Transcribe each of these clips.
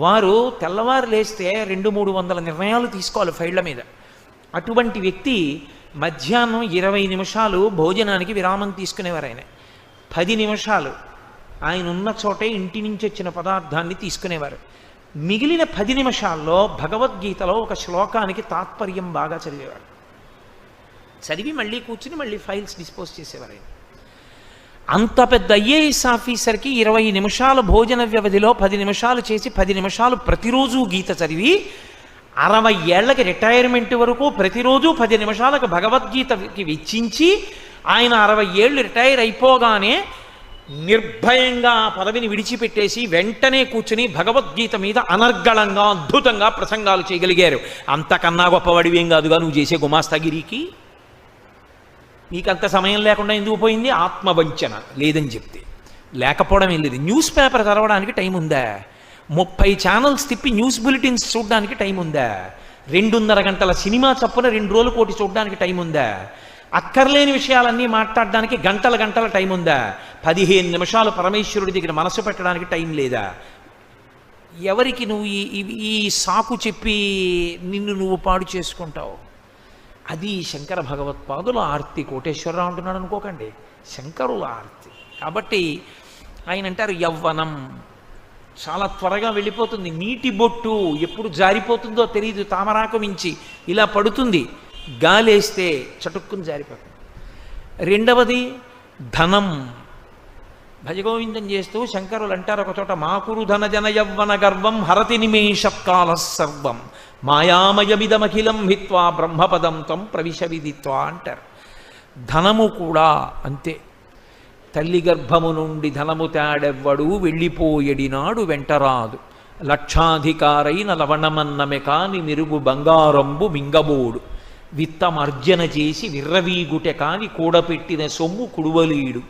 వారు తెల్లవారు లేస్తే 200-300 నిర్ణయాలు తీసుకోవాలి ఫైళ్ళ మీద. అటువంటి వ్యక్తి మధ్యాహ్నం 20 నిమిషాలు భోజనానికి విరామం తీసుకునేవారు. ఆయన 10 నిమిషాలు ఆయన ఉన్న చోటే ఇంటి నుంచి వచ్చిన పదార్థాన్ని తీసుకునేవారు. మిగిలిన 10 నిమిషాల్లో భగవద్గీతలో ఒక శ్లోకానికి తాత్పర్యం బాగా చదివేవారు. చదివి మళ్ళీ కూర్చుని మళ్ళీ ఫైల్స్ డిస్పోజ్ చేసేవారు. ఆయన అంత పెద్ద ఐఏఎస్ ఆఫీసర్కి 20 నిమిషాల భోజన వ్యవధిలో 10 నిమిషాలు చేసి 10 నిమిషాలు ప్రతిరోజు గీత చదివి 60 ఏళ్లకి రిటైర్మెంట్ వరకు ప్రతిరోజు 10 నిమిషాలకు భగవద్గీతకి వెచ్చించి ఆయన 60 ఏళ్ళు రిటైర్ అయిపోగానే నిర్భయంగా ఆ పదవిని విడిచిపెట్టేసి వెంటనే కూర్చుని భగవద్గీత మీద అనర్గళంగా అద్భుతంగా ప్రసంగాలు చేయగలిగారు. అంతకన్నా గొప్పవాడివేం కాదుగా నువ్వు చేసే గుమాస్తాగిరికి. నీకంత సమయం లేకుండా ఎందుకు పోయింది? ఆత్మవంచన లేదని చెప్తే. లేకపోవడం ఏం లేదు. న్యూస్ పేపర్ చదవడానికి టైం ఉందా? 30 ఛానల్స్ తిప్పి న్యూస్ బులెటిన్స్ చూడడానికి టైం ఉందా? 2.5 గంటల సినిమా చప్పున 2 రోజుల కోటి చూడడానికి టైం ఉందా? అక్కర్లేని విషయాలన్నీ మాట్లాడడానికి గంటల టైం ఉందా? 15 నిమిషాలు పరమేశ్వరుడి దగ్గర మనసు పెట్టడానికి టైం లేదా? ఎవరికి నువ్వు ఈ సాకు చెప్పి నిన్ను నువ్వు పాడు చేసుకుంటావు? అది శంకర భగవత్పాదుల ఆర్తి. కోటేశ్వరరావు అంటున్నాడు అనుకోకండి, శంకరుల ఆర్తి. కాబట్టి ఆయన అంటారు యవ్వనం చాలా త్వరగా వెళ్ళిపోతుంది. నీటి బొట్టు ఎప్పుడు జారిపోతుందో తెలియదు. తామరాకు మించి ఇలా పడుతుంది, గాలేస్తే చటుక్కుని జారిపోతుంది. రెండవది ధనం. భజగోవిందం చేస్తూ శంకరులు అంటారు ఒక చోట, మాకురు ధన జన యవ్వన గర్వం హరతి నిమేషకాల సర్వం మాయామయమిదమఖిలం హిత్వా బ్రహ్మపదం త్వం ప్రవిశ విదిత్వా అంటారు. ధనము కూడా అంతే. తల్లి గర్భము నుండి ధనము తేడెవ్వడు వెళ్ళిపోయడినాడు వెంటరాదు, లక్షాధికారైన లవణమన్నమె కాని మిరుగు బంగారంబు మింగబోడు, విత్తమర్జన చేసి విర్రవీగుటె కాని కూడపెట్టిన సొమ్ము కుడువలీడు,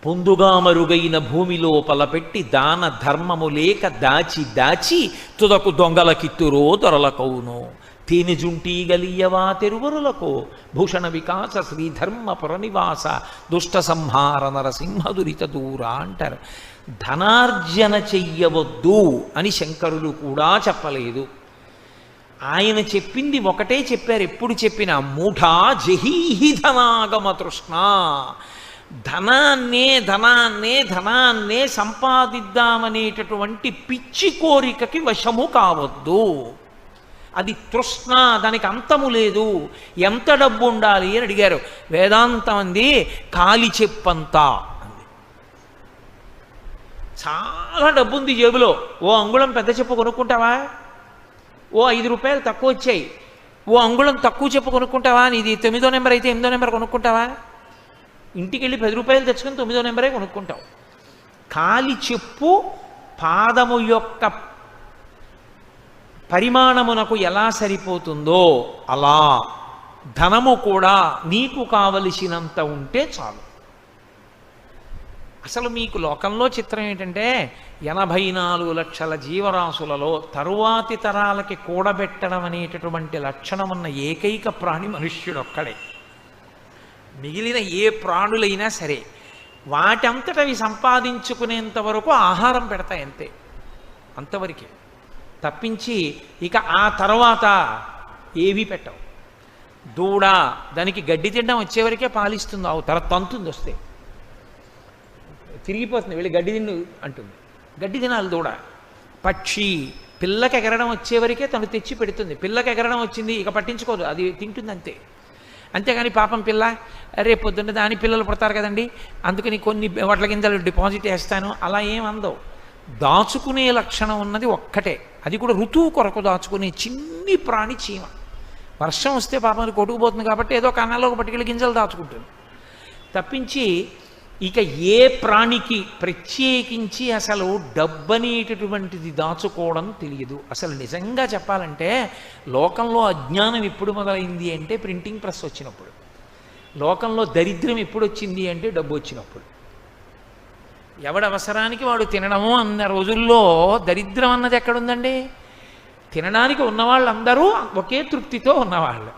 పొందుగా మరుగైన భూమి లోపల పెట్టి దాన ధర్మము లేక దాచి దాచి తుదకు దొంగల కిత్తురో దొరలకౌను, తేనెజుంటీ గలియవా తెరువరులకు భూషణ వికాస శ్రీధర్మ పురనివాస దుష్ట సంహార నరసింహ దురిత దూర అంటారు. ధనార్జన చెయ్యవద్దు అని శంకరులు కూడా చెప్పలేదు. ఆయన చెప్పింది ఒకటే చెప్పారు. ఎప్పుడు చెప్పినా మూఢా జహీహి ధనాగమ తృష్ణ. ధనాన్నే సంపాదిద్దామనేటటువంటి పిచ్చి కోరికకి వశము కావద్దు. అది తృష్ణ, దానికి అంతము లేదు. ఎంత డబ్బు ఉండాలి అని అడిగారు. వేదాంతం అంది కాలి చెప్పంతా అంది. చాలా డబ్బు ఉంది జేబులో. ఓ అంగుళం పెద్ద చెప్పు కొనుక్కుంటావా? ఓ 5 రూపాయలు తక్కువ వచ్చాయి. ఓ అంగుళం తక్కువ చెప్పు కొనుక్కుంటావా? నీది 9వ నెంబర్ అయితే 8వ నెంబర్ కొనుక్కుంటావా? ఇంటికి వెళ్ళి 10 రూపాయలు తెచ్చుకొని 9వ నెంబరే కొనుక్కుంటావు. కాలి చెప్పు పాదము యొక్క పరిమాణమునకు ఎలా సరిపోతుందో అలా ధనము కూడా నీకు కావలసినంత ఉంటే చాలు. అసలు మీకు లోకంలో చిత్రం ఏంటంటే 84 లక్షల జీవరాశులలో తరువాతి తరాలకి కూడబెట్టడం అనేటటువంటి లక్షణం ఉన్న ఏకైక ప్రాణి మనుష్యుడొక్కడే. మిగిలిన ఏ ప్రాణులైనా సరే వాటంతటవి సంపాదించుకునేంత వరకు ఆహారం పెడతాయి, అంతే, అంతవరకే. తప్పించి ఇక ఆ తర్వాత ఏవీ పెట్టవు. దూడ దానికి గడ్డి తినడం వచ్చేవరకే పాలిస్తుంది. తర్వాత తంతుంది, వస్తే తిరిగిపోతుంది, వెళ్ళి గడ్డి తిన్ను అంటుంది. గడ్డి తినాలి దూడ. పక్షి పిల్లకి ఎగరడం వచ్చేవరకే తను తెచ్చి పెడుతుంది. పిల్లకి ఎగరడం వచ్చింది ఇక పట్టించుకోదు, అది తింటుంది అంతే. అంతేగాని పాపం పిల్ల రేపు పొద్దున్న దాని పిల్లలు పుడతారు కదండి అందుకని కొన్ని వడ్ల గింజలు డిపాజిట్ వేస్తాను అలా ఏం అందవు. దాచుకునే లక్షణం ఉన్నది ఒక్కటే, అది కూడా ఋతువు కొరకు దాచుకునే చిన్ని ప్రాణి చీమ. వర్షం వస్తే పాపం అది కొట్టుకుపోతుంది కాబట్టి ఏదో కన్నాలోకి పట్టుకెళ్ళి గింజలు దాచుకుంటుంది. తప్పించి ఇక ఏ ప్రాణికి ప్రత్యేకించి అసలు డబ్బనేటటువంటిది దాచుకోవడం తెలియదు. అసలు నిజంగా చెప్పాలంటే లోకంలో అజ్ఞానం ఎప్పుడు మొదలైంది అంటే ప్రింటింగ్ ప్రెస్ వచ్చినప్పుడు. లోకంలో దరిద్రం ఎప్పుడు వచ్చింది అంటే డబ్బు వచ్చినప్పుడు. ఎవడి అవసరానికి వాడు తినడము అన్న రోజుల్లో దరిద్రం అన్నది ఎక్కడుందండి? తినడానికి ఉన్నవాళ్ళందరూ ఒకే తృప్తితో ఉన్నవాళ్ళు.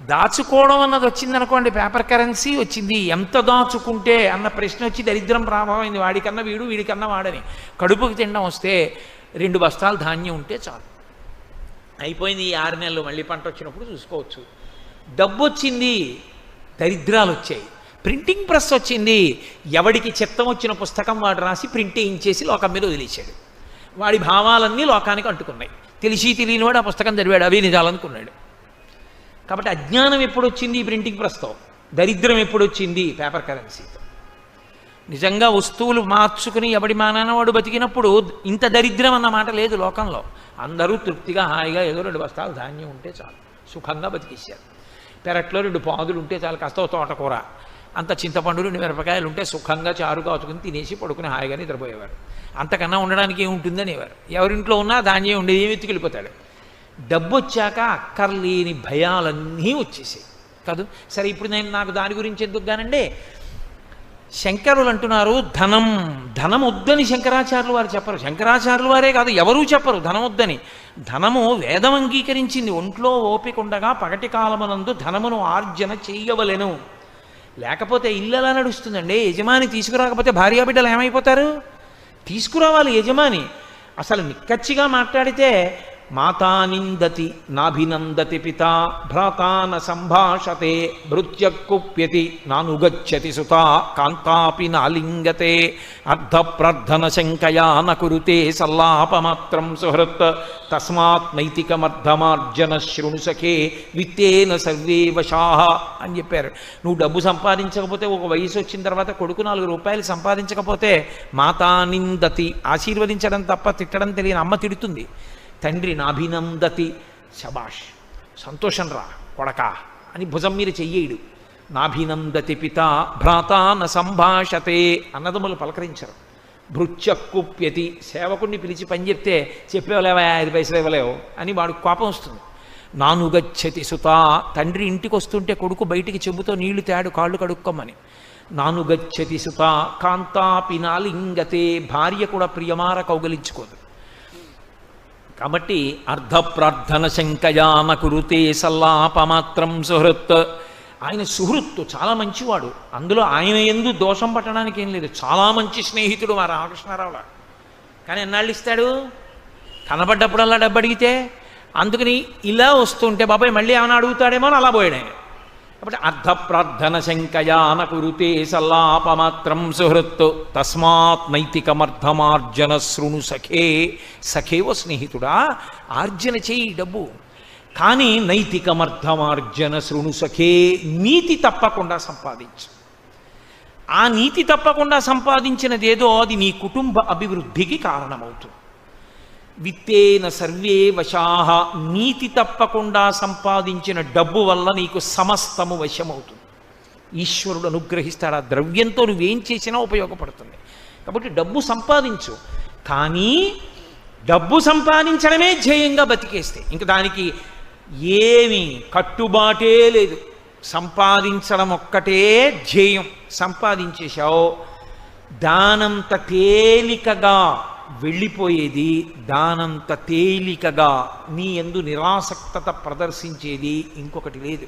దాచుకోవడం అన్నది వచ్చిందనుకోండి, పేపర్ కరెన్సీ వచ్చింది. ఎంత దాచుకుంటే అన్న ప్రశ్న వచ్చి దరిద్రం ప్రభావమైంది. వాడికన్నా వీడు, వీడికన్నా వాడని. కడుపుకి తినడం వస్తే 2 బస్తాలు ధాన్యం ఉంటే చాలు, అయిపోయింది. ఈ 6 నెలలు మళ్ళీ పంట వచ్చినప్పుడు చూసుకోవచ్చు. డబ్బు వచ్చింది, దరిద్రాలు వచ్చాయి. ప్రింటింగ్ ప్రెస్ వచ్చింది, ఎవడికి చిత్తం వచ్చిన పుస్తకం వాడు రాసి ప్రింట్ వేయించేసి లోకం మీద వదిలేశాడు. వాడి భావాలన్నీ లోకానికి అంటుకున్నాయి. తెలిసి తెలియని వాడు ఆ పుస్తకం చదివాడు, అవి నిజాలనుకున్నాడు. కాబట్టి అజ్ఞానం ఎప్పుడు వచ్చింది ప్రింటింగ్ ప్రెస్తో, దరిద్రం ఎప్పుడు వచ్చింది పేపర్ కరెన్సీతో. నిజంగా వస్తువులు మార్చుకుని ఎవడి మానాన వాడు బతికినప్పుడు ఇంత దరిద్రం అన్న మాట లేదు లోకంలో. అందరూ తృప్తిగా హాయిగా ఏదో 2 బస్తాలు ధాన్యం ఉంటే చాలు, సుఖంగా బతికేశారు. పెరట్లో 2 పాదులు ఉంటే చాలు, కాస్త తోటకూర, అంత చింతపండు 2 మిరపకాయలు ఉంటే సుఖంగా చారు కాచుకుని తినేసి పడుకుని హాయిగా నిద్రపోయేవారు. అంతకన్నా ఉండడానికి ఏముంటుంది అనేవారు. ఎవరింట్లో ఉన్నా ధాన్యం ఉండేది, ఏమి ఎత్తుకెళ్ళిపోతాడు. డబ్బు వచ్చాక అక్కర్లేని భయాలన్నీ వచ్చేసాయి కాదు. సరే, ఇప్పుడు నాకు దాని గురించి ఎందుకు కానండి. శంకరులు అంటున్నారు ధనం వద్దని శంకరాచార్యులు వారు చెప్పరు. శంకరాచార్యులు వారే కాదు, ఎవరూ చెప్పరు ధనం వద్దని. ధనము వేదం అంగీకరించింది. ఒంట్లో ఓపిక ఉండగా పగటి కాలమునందు ధనమును ఆర్జన చేయవలెను. లేకపోతే ఇల్లు ఎలా నడుస్తుందండి? యజమాని తీసుకురాకపోతే భార్యాబిడ్డలు ఏమైపోతారు? తీసుకురావాలి యజమాని. అసలు నిక్కచ్చిగా మాట్లాడితే మాతా నిందతి నాభినందతి పిత, భ్రాతా న సంభాషతే భృత్యకుప్యతి నానుగచ్చతి సుతా, కాంతాపి నాలింగతే అర్ధప్రార్థన శంకయా న కురుతే సల్లాపమాత్రం సుహృత్, తస్మాత్ నైతికమర్ధమార్జన శృణు సఖే విత్తేన సర్వే వశాః అని చెప్పారు. నువ్వు డబ్బు సంపాదించకపోతే, ఒక వయసు వచ్చిన తర్వాత కొడుకు 4 రూపాయలు సంపాదించకపోతే మాతా నిందతి, ఆశీర్వదించడం తప్ప తిట్టడం తెలియని అమ్మ తిడుతుంది. తండ్రి నాభినందతి, శబాష్ సంతోషం రా కొడకా అని భుజం మీద చెయ్యేడు. నాభినందతి పిత, భ్రాతా న సంభాషతే, అన్నదమ్ములు పలకరించరు. భృత్యకుప్యతి, సేవకుడిని పిలిచి పని చెప్తే చెప్పేవలేవా 5 పైసలు ఇవ్వలేవు అని వాడు కోపం వస్తుంది. నానుగచ్చతి సుత, తండ్రి ఇంటికి వస్తుంటే కొడుకు బయటికి చెబుతో నీళ్లు తేడు కాళ్ళు కడుక్కోమని. నానుగచ్చతి సుత, కాంతాపి నాలింగతే, భార్య కూడా ప్రియమార కౌగలించుకోదు. కాబట్టి అర్ధప్రార్థన శంకయాన కురుతే సల్లాపమాత్రం సుహృత్. ఆయన సుహృత్తు, చాలా మంచివాడు. అందులో ఆయన యందు దోషం పట్టడానికి ఏం లేదు. చాలా మంచి స్నేహితుడు మా రామకృష్ణారావులా. కానీ ఎన్నాళ్ళు ఇస్తాడు? కనబడ్డప్పుడల్లా డబ్బు అడిగితే. అందుకని ఇలా వస్తుంటే బాబాయ్ మళ్ళీ ఏమైనా అడుగుతాడేమో అని అలా పోయాడు. కాబట్టి అర్ధప్రార్థన శంకయాన కురుతే సల్లాపమాత్రం సుహృత్తు, తస్మాత్ నైతికమర్ధమార్జన శృణు సఖే. సఖేవ స్నేహితుడా, ఆర్జన చేయి డబ్బు, కానీ నైతికమర్ధమార్జన శృణు సఖే, నీతి తప్పకుండా సంపాదించు. ఆ నీతి తప్పకుండా సంపాదించినదేదో అది నీ కుటుంబ అభివృద్ధికి కారణమవుతుంది. విత్తేన సర్వే వశాః, నీతి తప్పకుండా సంపాదించిన డబ్బు వల్ల నీకు సమస్తము వశమవుతుంది. ఈశ్వరుడు అనుగ్రహిస్తాడు. ఆ ద్రవ్యంతో నువ్వేం చేసినా ఉపయోగపడుతుంది. కాబట్టి డబ్బు సంపాదించు, కానీ డబ్బు సంపాదించడమే ధ్యేయంగా బతికేస్తే ఇంక దానికి ఏమీ కట్టుబాటే లేదు. సంపాదించడం ఒక్కటే ధ్యేయం. సంపాదించేశావు, దానంత తేలికగా వెళ్ళిపోయేది, దానంత తేలికగా నీ యందు నిరాసక్తత ప్రదర్శించేది ఇంకొకటి లేదు.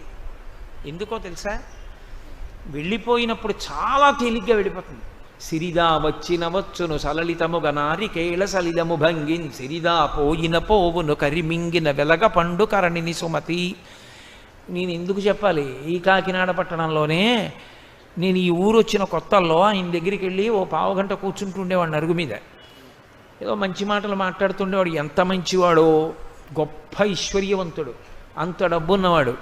ఎందుకో తెలుసా? వెళ్ళిపోయినప్పుడు చాలా తేలిగ్గా వెళ్ళిపోతుంది. సిరిదా వచ్చిన వచ్చును సలలితముగ నారికేళ సలిలము భంగిన్, సిరిదా పోయిన పోవును కరిమింగిన వెలగ పండు కరణిని సుమతి. నేను ఎందుకు చెప్పాలి? ఈ కాకినాడ పట్టణంలోనే నేను ఈ ఊరు వచ్చిన కొత్తల్లో ఆయన దగ్గరికి వెళ్ళి ఓ పావుగంట కూర్చుంటుండేవాడిని అరుగు మీద. ఏదో మంచి మాటలు మాట్లాడుతుండేవాడు. ఎంత మంచివాడో, గొప్ప ఐశ్వర్యవంతుడు, అంత డబ్బున్నవాడు.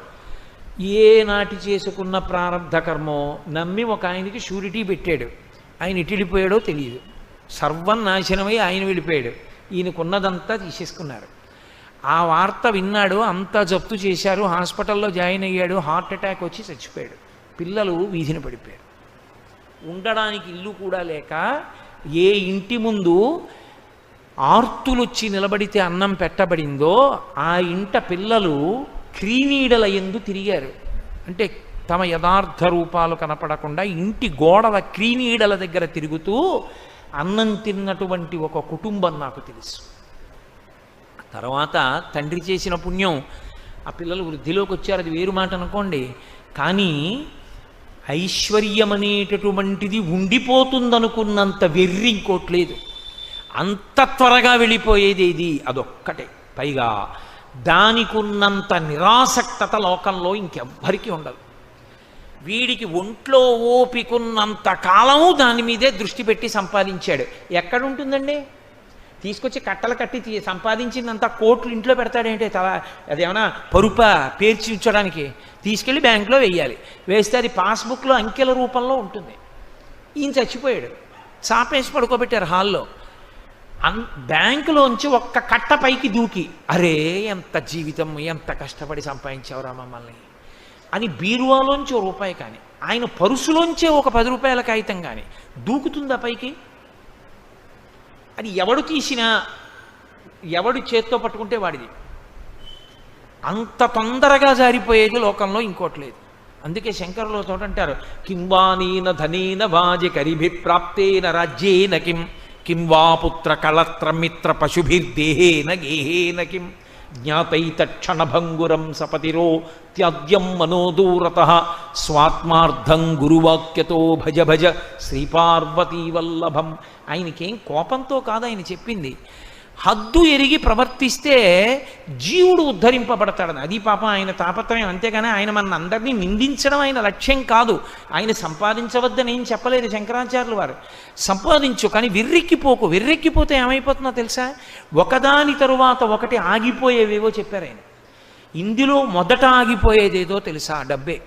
ఏ నాటి చేసుకున్న ప్రారంధ కర్మో నమ్మి ఒక ఆయనకి షూరిటీ పెట్టాడు. ఆయన ఇటు వెళ్ళిపోయాడో తెలియదు. సర్వం నాశనమై ఆయన వెళ్ళిపోయాడు. ఈయనకున్నదంతా తీసేసుకున్నారు. ఆ వార్త విన్నాడు, అంతా జప్తు చేశారు. హాస్పిటల్లో జాయిన్ అయ్యాడు. హార్ట్ అటాక్ వచ్చి చచ్చిపోయాడు. పిల్లలు వీధిన పడిపోయారు. ఉండడానికి ఇల్లు కూడా లేక, ఏ ఇంటి ముందు ఆర్తులొచ్చి నిలబడితే అన్నం పెట్టబడిందో ఆ ఇంట పిల్లలు క్రీనీడల యందు తిరిగారు. అంటే తమ యథార్థ రూపాలు కనపడకుండా ఇంటి గోడల క్రీనీడల దగ్గర తిరుగుతూ అన్నం తిన్నటువంటి ఒక కుటుంబం నాకు తెలుసు. తర్వాత తండ్రి చేసిన పుణ్యం, ఆ పిల్లలు వృద్ధిలోకి వచ్చారు, అది వేరు మాట అనుకోండి. కానీ ఐశ్వర్యం అనేటటువంటిది ఉండిపోతుందనుకున్నంత వెర్రి ఇంకోట్లేదు. అంత త్వరగా వెళ్ళిపోయేది ఇది అదొక్కటే. పైగా దానికున్నంత నిరాసక్తత లోకంలో ఇంకెవ్వరికీ ఉండదు. వీడికి ఒంట్లో ఓపికున్నంత కాలము దాని మీదే దృష్టి పెట్టి సంపాదించాడు. ఎక్కడుంటుందండి? తీసుకొచ్చి కట్టలు కట్టి సంపాదించినంత కోట్లు ఇంట్లో పెడతాడేంటి? అదేమన్నా పరుప పేర్చి ఉంచడానికి? తీసుకెళ్ళి బ్యాంకులో వేయాలి. వేస్తే అది పాస్బుక్లో అంకెల రూపంలో ఉంటుంది. ఈయన చచ్చిపోయాడు, చాపేసి పడుకోబెట్టారు హాల్లో. బ్యాంకులోంచి ఒక్క కట్ట పైకి దూకి, అరే ఎంత జీవితం, ఎంత కష్టపడి సంపాదించావురా మమ్మల్ని అని బీరువాలోంచి ఓ రూపాయి కానీ, ఆయన పరుసులోంచే ఒక 10 రూపాయల కాగితం కానీ దూకుతుందా పైకి? అది ఎవడు తీసినా, ఎవడు చేత్తో పట్టుకుంటే వాడిది. అంత తొందరగా జారిపోయేది లోకంలో ఇంకోట్లేదు. అందుకే శంకరులో చోట అంటారు, కింవానీన ధనేన వాజి కరిభిప్రాప్తేన రాజ్యేన కిం కిం వా పుత్ర కళత్రమిత్ర పశుభిర్దేహేన గేహేన కిం జ్ఞాతైతక్షణభంగురం సపతిరో త్యాజ్యం మనోదూరతః స్వాత్మార్థం గురువాక్యతో భజ భజ శ్రీపార్వతీ వల్లభం. ఆయనకేం కోపంతో కాదు ఆయన చెప్పింది, హద్దు ఎరిగి ప్రవర్తిస్తే జీవుడు ఉద్ధరింపబడతాడని. అది పాపం ఆయన తాపత్రయం. అంతేగాని ఆయన మన అందరినీ నిందించడం ఆయన లక్ష్యం కాదు. ఆయన సంపాదించవద్దని ఏం చెప్పలేదు శంకరాచార్యులు వారు. సంపాదించు, కానీ విర్రెక్కిపోకు. విర్రెక్కిపోతే ఏమైపోతుందో తెలుసా? ఒకదాని తరువాత ఒకటి ఆగిపోయేవేవో చెప్పారు ఆయన. ఇందులో మొదట ఆగిపోయేదేదో తెలుసా? డబ్బే.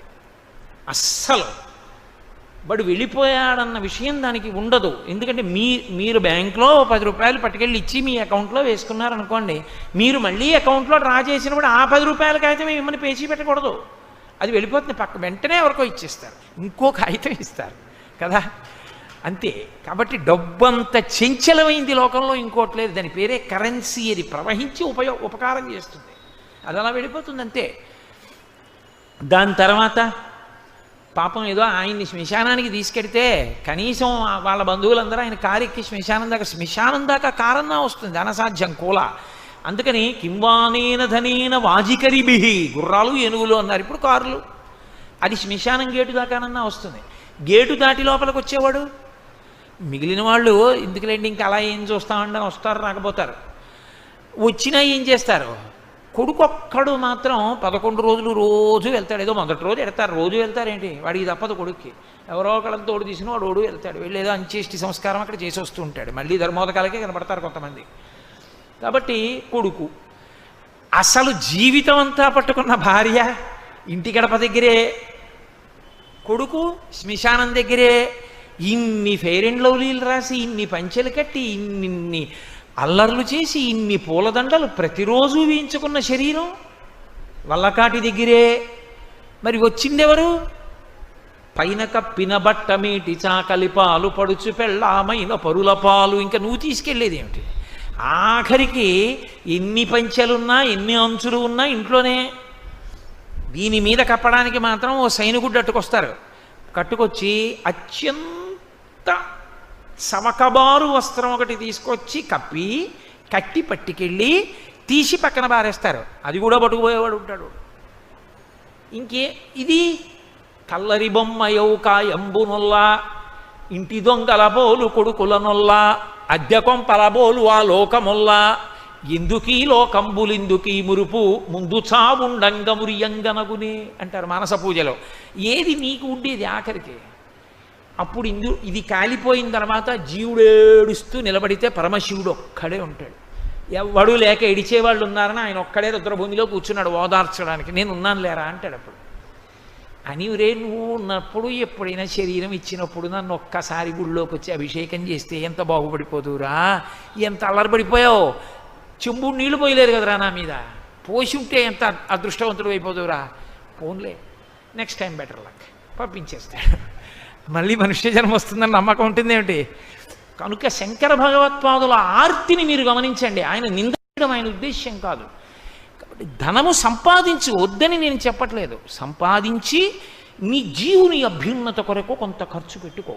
అస్సలు వాడు వెళ్ళిపోయాడన్న విషయం దానికి ఉండదు. ఎందుకంటే మీరు బ్యాంకులో 10 రూపాయలు పట్టుకెళ్ళి ఇచ్చి మీ అకౌంట్లో వేసుకున్నారనుకోండి, మీరు మళ్ళీ అకౌంట్లో డ్రా చేసినప్పుడు ఆ 10 రూపాయల కాగితం మిమ్మల్ని పేచీ పెట్టకూడదు. అది వెళ్ళిపోతుంది వెంటనే ఎవరికో ఇచ్చేస్తారు, ఇంకో కాగితం ఇస్తారు కదా, అంతే. కాబట్టి డబ్బు అంత చంచలమైంది లోకంలో ఇంకోట్లేదు. దాని పేరే కరెన్సీ. అది ప్రవహించి ఉపకారం చేస్తుంది, అది అలా వెళ్ళిపోతుంది అంతే. దాని తర్వాత పాపం ఏదో ఆయన్ని శ్మశానానికి తీసుకెడితే కనీసం వాళ్ళ బంధువులందరూ ఆయన కారు ఎక్కి శ్మశానం దాకా కారన్నా వస్తుంది, అనసాధ్యం కూల. అందుకని కింవానేన ధనేన వాజికరిభిహి, గుర్రాలు ఏనుగులు అన్నారు, ఇప్పుడు కారులు. అది శ్మశానం గేటు దాకానన్నా వస్తుంది. గేటు దాటి లోపలికి వచ్చేవాడు మిగిలిన వాళ్ళు ఎందుకులేండి ఇంకా అలా ఏం చూస్తామంటే వస్తారు, రాకపోతారు. వచ్చినా ఏం చేస్తారు? కొడుకు ఒక్కడు మాత్రం 11 రోజులు రోజు వెళ్తాడు. ఏదో మొదటి రోజు వెళ్తారు, రోజు వెళ్తారేంటి? వాడికి తప్పదు కొడుక్కి. ఎవరో ఒకళ్ళని తోడు తీసిన వాడు వెళ్తాడు. వెళ్ళేదో అంచేష్టి సంస్కారం అక్కడ చేసి వస్తూ ఉంటాడు. మళ్ళీ ధర్మోదకాలకే కనపడతారు కొంతమంది. కాబట్టి కొడుకు అసలు జీవితం అంతా పట్టుకున్న భార్య ఇంటి గడప దగ్గరే, కొడుకు శ్మశానం దగ్గరే. ఇన్ని ఫెయిర్ అండ్ లవ్లీలు రాసి, ఇన్ని పంచెలు కట్టి, ఇన్ని అల్లర్లు చేసి, ఇన్ని పూలదండలు ప్రతిరోజు వేయించుకున్న శరీరం వల్లకాటి దగ్గరే. మరి వచ్చిందెవరు? పైన కప్పిన బట్టమేటి చాకలి పాలు పడుచు పెళ్ళామైన పరుల పాలు. ఇంకా నువ్వు తీసుకెళ్ళేది ఏమిటి? ఆఖరికి ఎన్ని పంచెలున్నా, ఎన్ని అంచులు ఉన్నా ఇంట్లోనే. దీని మీద కప్పడానికి మాత్రం ఓ సైనికుడు అట్టుకొస్తారు. కట్టుకొచ్చి అత్యంత సమకబారు వస్త్రం ఒకటి తీసుకొచ్చి కట్టి పట్టుకెళ్ళి తీసి పక్కన పారేస్తారు. అది కూడా పట్టుకుపోయేవాడు ఉంటాడు. ఇంకే ఇది కల్లరి బొమ్మ యౌకాయంబునొల్లా, ఇంటి దొంగల బోలు కొడుకులనొల్లా, అద్దె కొంపల బోలు ఆ లోకమొల్లా, ఎందుకీ లోకంబులిందుకీ మురుపు ముందు చావుండంగమురియంగనగునే అంటారు మానస పూజలో. ఏది నీకు ఉండేది ఆఖరికి? అప్పుడు ఇది కాలిపోయిన తర్వాత జీవుడు ఏడుస్తూ నిలబడితే పరమశివుడు ఒక్కడే ఉంటాడు. ఎవడు లేక ఎడిచేవాళ్ళు ఉన్నారని ఆయన ఒక్కడే రుద్రభూమిలో కూర్చున్నాడు ఓదార్చడానికి. నేను ఉన్నాను లేరా అంటాడు. అప్పుడు అని రే నువ్వు ఉన్నప్పుడు ఎప్పుడైనా శరీరం ఇచ్చినప్పుడు నన్ను ఒక్కసారి గుళ్ళోకి వచ్చి అభిషేకం చేస్తే ఎంత బాగుపడిపోదురా, ఎంత అల్లరిపడిపోయావు. చెంబుడు నీళ్లు పోయలేరు కదరా నా మీద, పోసి ఉంటే ఎంత అదృష్టవంతుడు అయిపోదురా. పోన్లే, నెక్స్ట్ టైం బెటర్ లక్, పంపించేస్తాడు. మళ్ళీ మనుష్య జన్మ వస్తుందని నమ్మకం ఉంటుంది ఏమిటి? కనుక శంకర భగవత్పాదుల ఆర్తిని మీరు గమనించండి. ఆయన నిందించడం ఆయన ఉద్దేశ్యం కాదు. కాబట్టి ధనము సంపాదించు వద్దని నేను చెప్పట్లేదు. సంపాదించి నీ జీవుని అభ్యున్నత కొరకు కొంత ఖర్చు పెట్టుకో.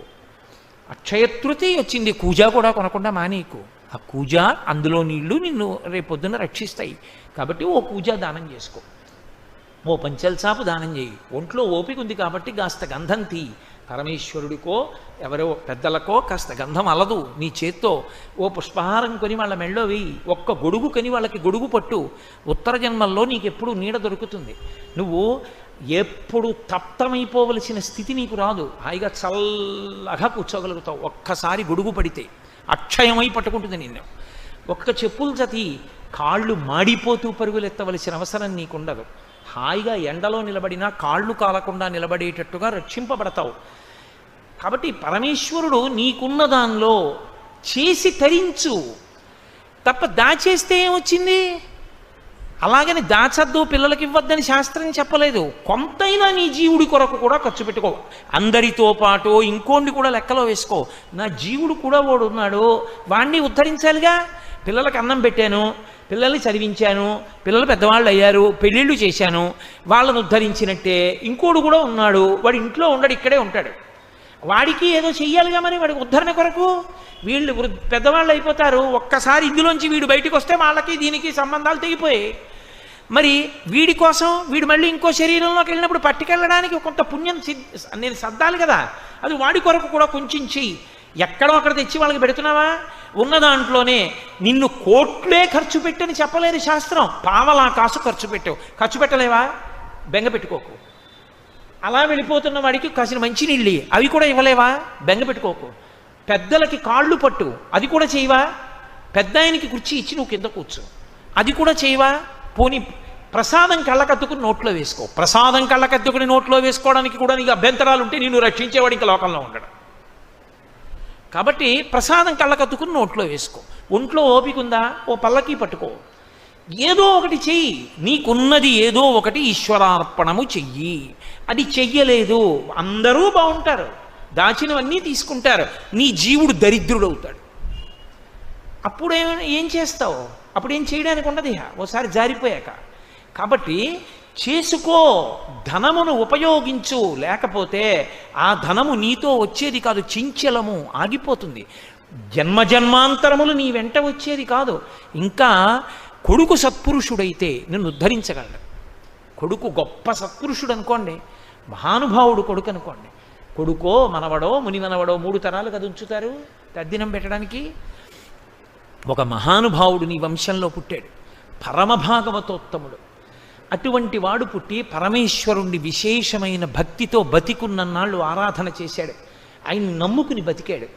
అక్షయ తృతీయ వచ్చింది, కూజ కూడా కొనకుండా మానేకు. ఆ కూజ, అందులో నీళ్లు నిన్ను రేపొద్దున రక్షిస్తాయి. కాబట్టి ఓ కూజ దానం చేసుకో, ఓ పంచల్ చాపు దానం చేయి. ఒంట్లో ఓపిక ఉంది కాబట్టి కాస్త గంధం తీ, పరమేశ్వరుడికో ఎవరో పెద్దలకో కాస్త గంధం అలదు నీ చేత్తో, ఓ పుష్పహారం కొని వాళ్ళ మెళ్ళో వేయి, ఒక్క గొడుగు కొని వాళ్ళకి గొడుగు పట్టు, ఉత్తర జన్మల్లో నీకు ఎప్పుడు నీడ దొరుకుతుంది. నువ్వు ఎప్పుడు తప్తమైపోవలసిన స్థితి నీకు రాదు, హాయిగా చల్లగా కూర్చోగలుగుతావు. ఒక్కసారి గొడుగు పడితే అక్షయమై పట్టుకుంటుంది నిన్ను. ఒక్క చెప్పులు జతి కాళ్ళు మాడిపోతూ పరుగులెత్తవలసిన అవసరం నీకుండదు. హాయిగా ఎండలో నిలబడినా కాళ్ళు కాలకుండా నిలబడేటట్టుగా రక్షింపబడతావు. కాబట్టి పరమేశ్వరుడు నీకున్న దానిలో చేసి తరించు, తప్ప దాచేస్తే ఏమొచ్చింది? అలాగని దాచద్దు పిల్లలకి ఇవ్వద్దని శాస్త్రం చెప్పలేదు. కొంతైనా నీ జీవుడి కొరకు కూడా ఖర్చు పెట్టుకో. అందరితో పాటు ఇంకోండి కూడా లెక్కలో వేసుకో. నా జీవుడు కూడా వాడు ఉన్నాడు, వాణ్ణి ఉద్ధరించాలిగా. పిల్లలకి అన్నం పెట్టాను, పిల్లల్ని చదివించాను, పిల్లలు పెద్దవాళ్ళు అయ్యారు, పెళ్ళిళ్ళు చేశాను, వాళ్ళను ఉద్ధరించినట్టే ఇంకోడు కూడా ఉన్నాడు. వాడు ఇంట్లో ఉండడు, ఇక్కడే ఉంటాడు. వాడికి ఏదో చెయ్యాలిగా మరి, వాడికి ఉద్ధరణ కొరకు. వీళ్ళు పెద్దవాళ్ళు అయిపోతారు, ఒక్కసారి ఇందులోంచి వీడు బయటకు వస్తే వాళ్ళకి దీనికి సంబంధాలు తెగిపోయాయి. మరి వీడి కోసం వీడు మళ్ళీ ఇంకో శరీరంలోకి వెళ్ళినప్పుడు పట్టుకెళ్ళడానికి కొంత పుణ్యం నేను సర్దాలి కదా. అది వాడి కొరకు కూడా కొంచెం చెయ్యి. ఎక్కడో అక్కడ తెచ్చి వాళ్ళకి పెడుతున్నావా? ఉన్న దాంట్లోనే నిన్ను కోట్లే ఖర్చు పెట్టని చెప్పలేదు శాస్త్రం. పావలా కాసు ఖర్చు పెట్టావు, ఖర్చు పెట్టలేవా? బెంగ పెట్టుకోకు. అలా వెళ్ళిపోతున్న వాడికి కాసిన మంచినీళ్ళు అవి కూడా ఇవ్వలేవా? బెంగ పెట్టుకోకు. పెద్దలకి కాళ్ళు పట్టు, అది కూడా చేయవా? పెద్ద ఆయనకి కుర్చీ ఇచ్చి నువ్వు కింద కూర్చో, అది కూడా చేయవా? పోనీ ప్రసాదం కళ్ళకద్దుకుని నోట్లో వేసుకో. ప్రసాదం కళ్ళకద్దుకుని నోట్లో వేసుకోవడానికి కూడా నీకు అభ్యంతరాలు ఉంటే నిన్ను రక్షించేవాడు ఇంకా లోకంలో ఉండడు. కాబట్టి ప్రసాదం కళ్ళకద్దుకుని నోట్లో వేసుకో. ఒంట్లో ఓపిక ఉందా? ఓ పల్లకి పట్టుకో, ఏదో ఒకటి చెయ్యి. నీకున్నది ఏదో ఒకటి ఈశ్వరార్పణము చెయ్యి. అది చెయ్యలేదు, అందరూ బాగుంటారు, దాచినవన్నీ తీసుకుంటారు, నీ జీవుడు దరిద్రుడవుతాడు. అప్పుడు ఏం చేస్తావు? అప్పుడు ఏం చేయడానికి ఉండదు ఓసారి జారిపోయాక. కాబట్టి చేసుకో, ధనమును ఉపయోగించు. లేకపోతే ఆ ధనము నీతో వచ్చేది కాదు, చించలము ఆగిపోతుంది. జన్మజన్మాంతరములు నీ వెంట వచ్చేది కాదు. ఇంకా కొడుకు సత్పురుషుడైతే నిన్ను ఉద్ధరించగలడు. కొడుకు గొప్ప సత్పురుషుడు అనుకోండి, మహానుభావుడు కొడుకు అనుకోండి. కొడుకో మనవడో మునిమనవడో 3 తరాలు కదా ఉంచుతారు తద్దినం పెట్టడానికి. ఒక మహానుభావుడు నీ వంశంలో పుట్టాడు, పరమభాగవతోత్తముడు. అటువంటి వాడు పుట్టి పరమేశ్వరుణ్ణి విశేషమైన భక్తితో బతికున్నన్నాళ్ళు ఆరాధన చేశాడు, ఆయన్ని నమ్ముకుని బతికాడు.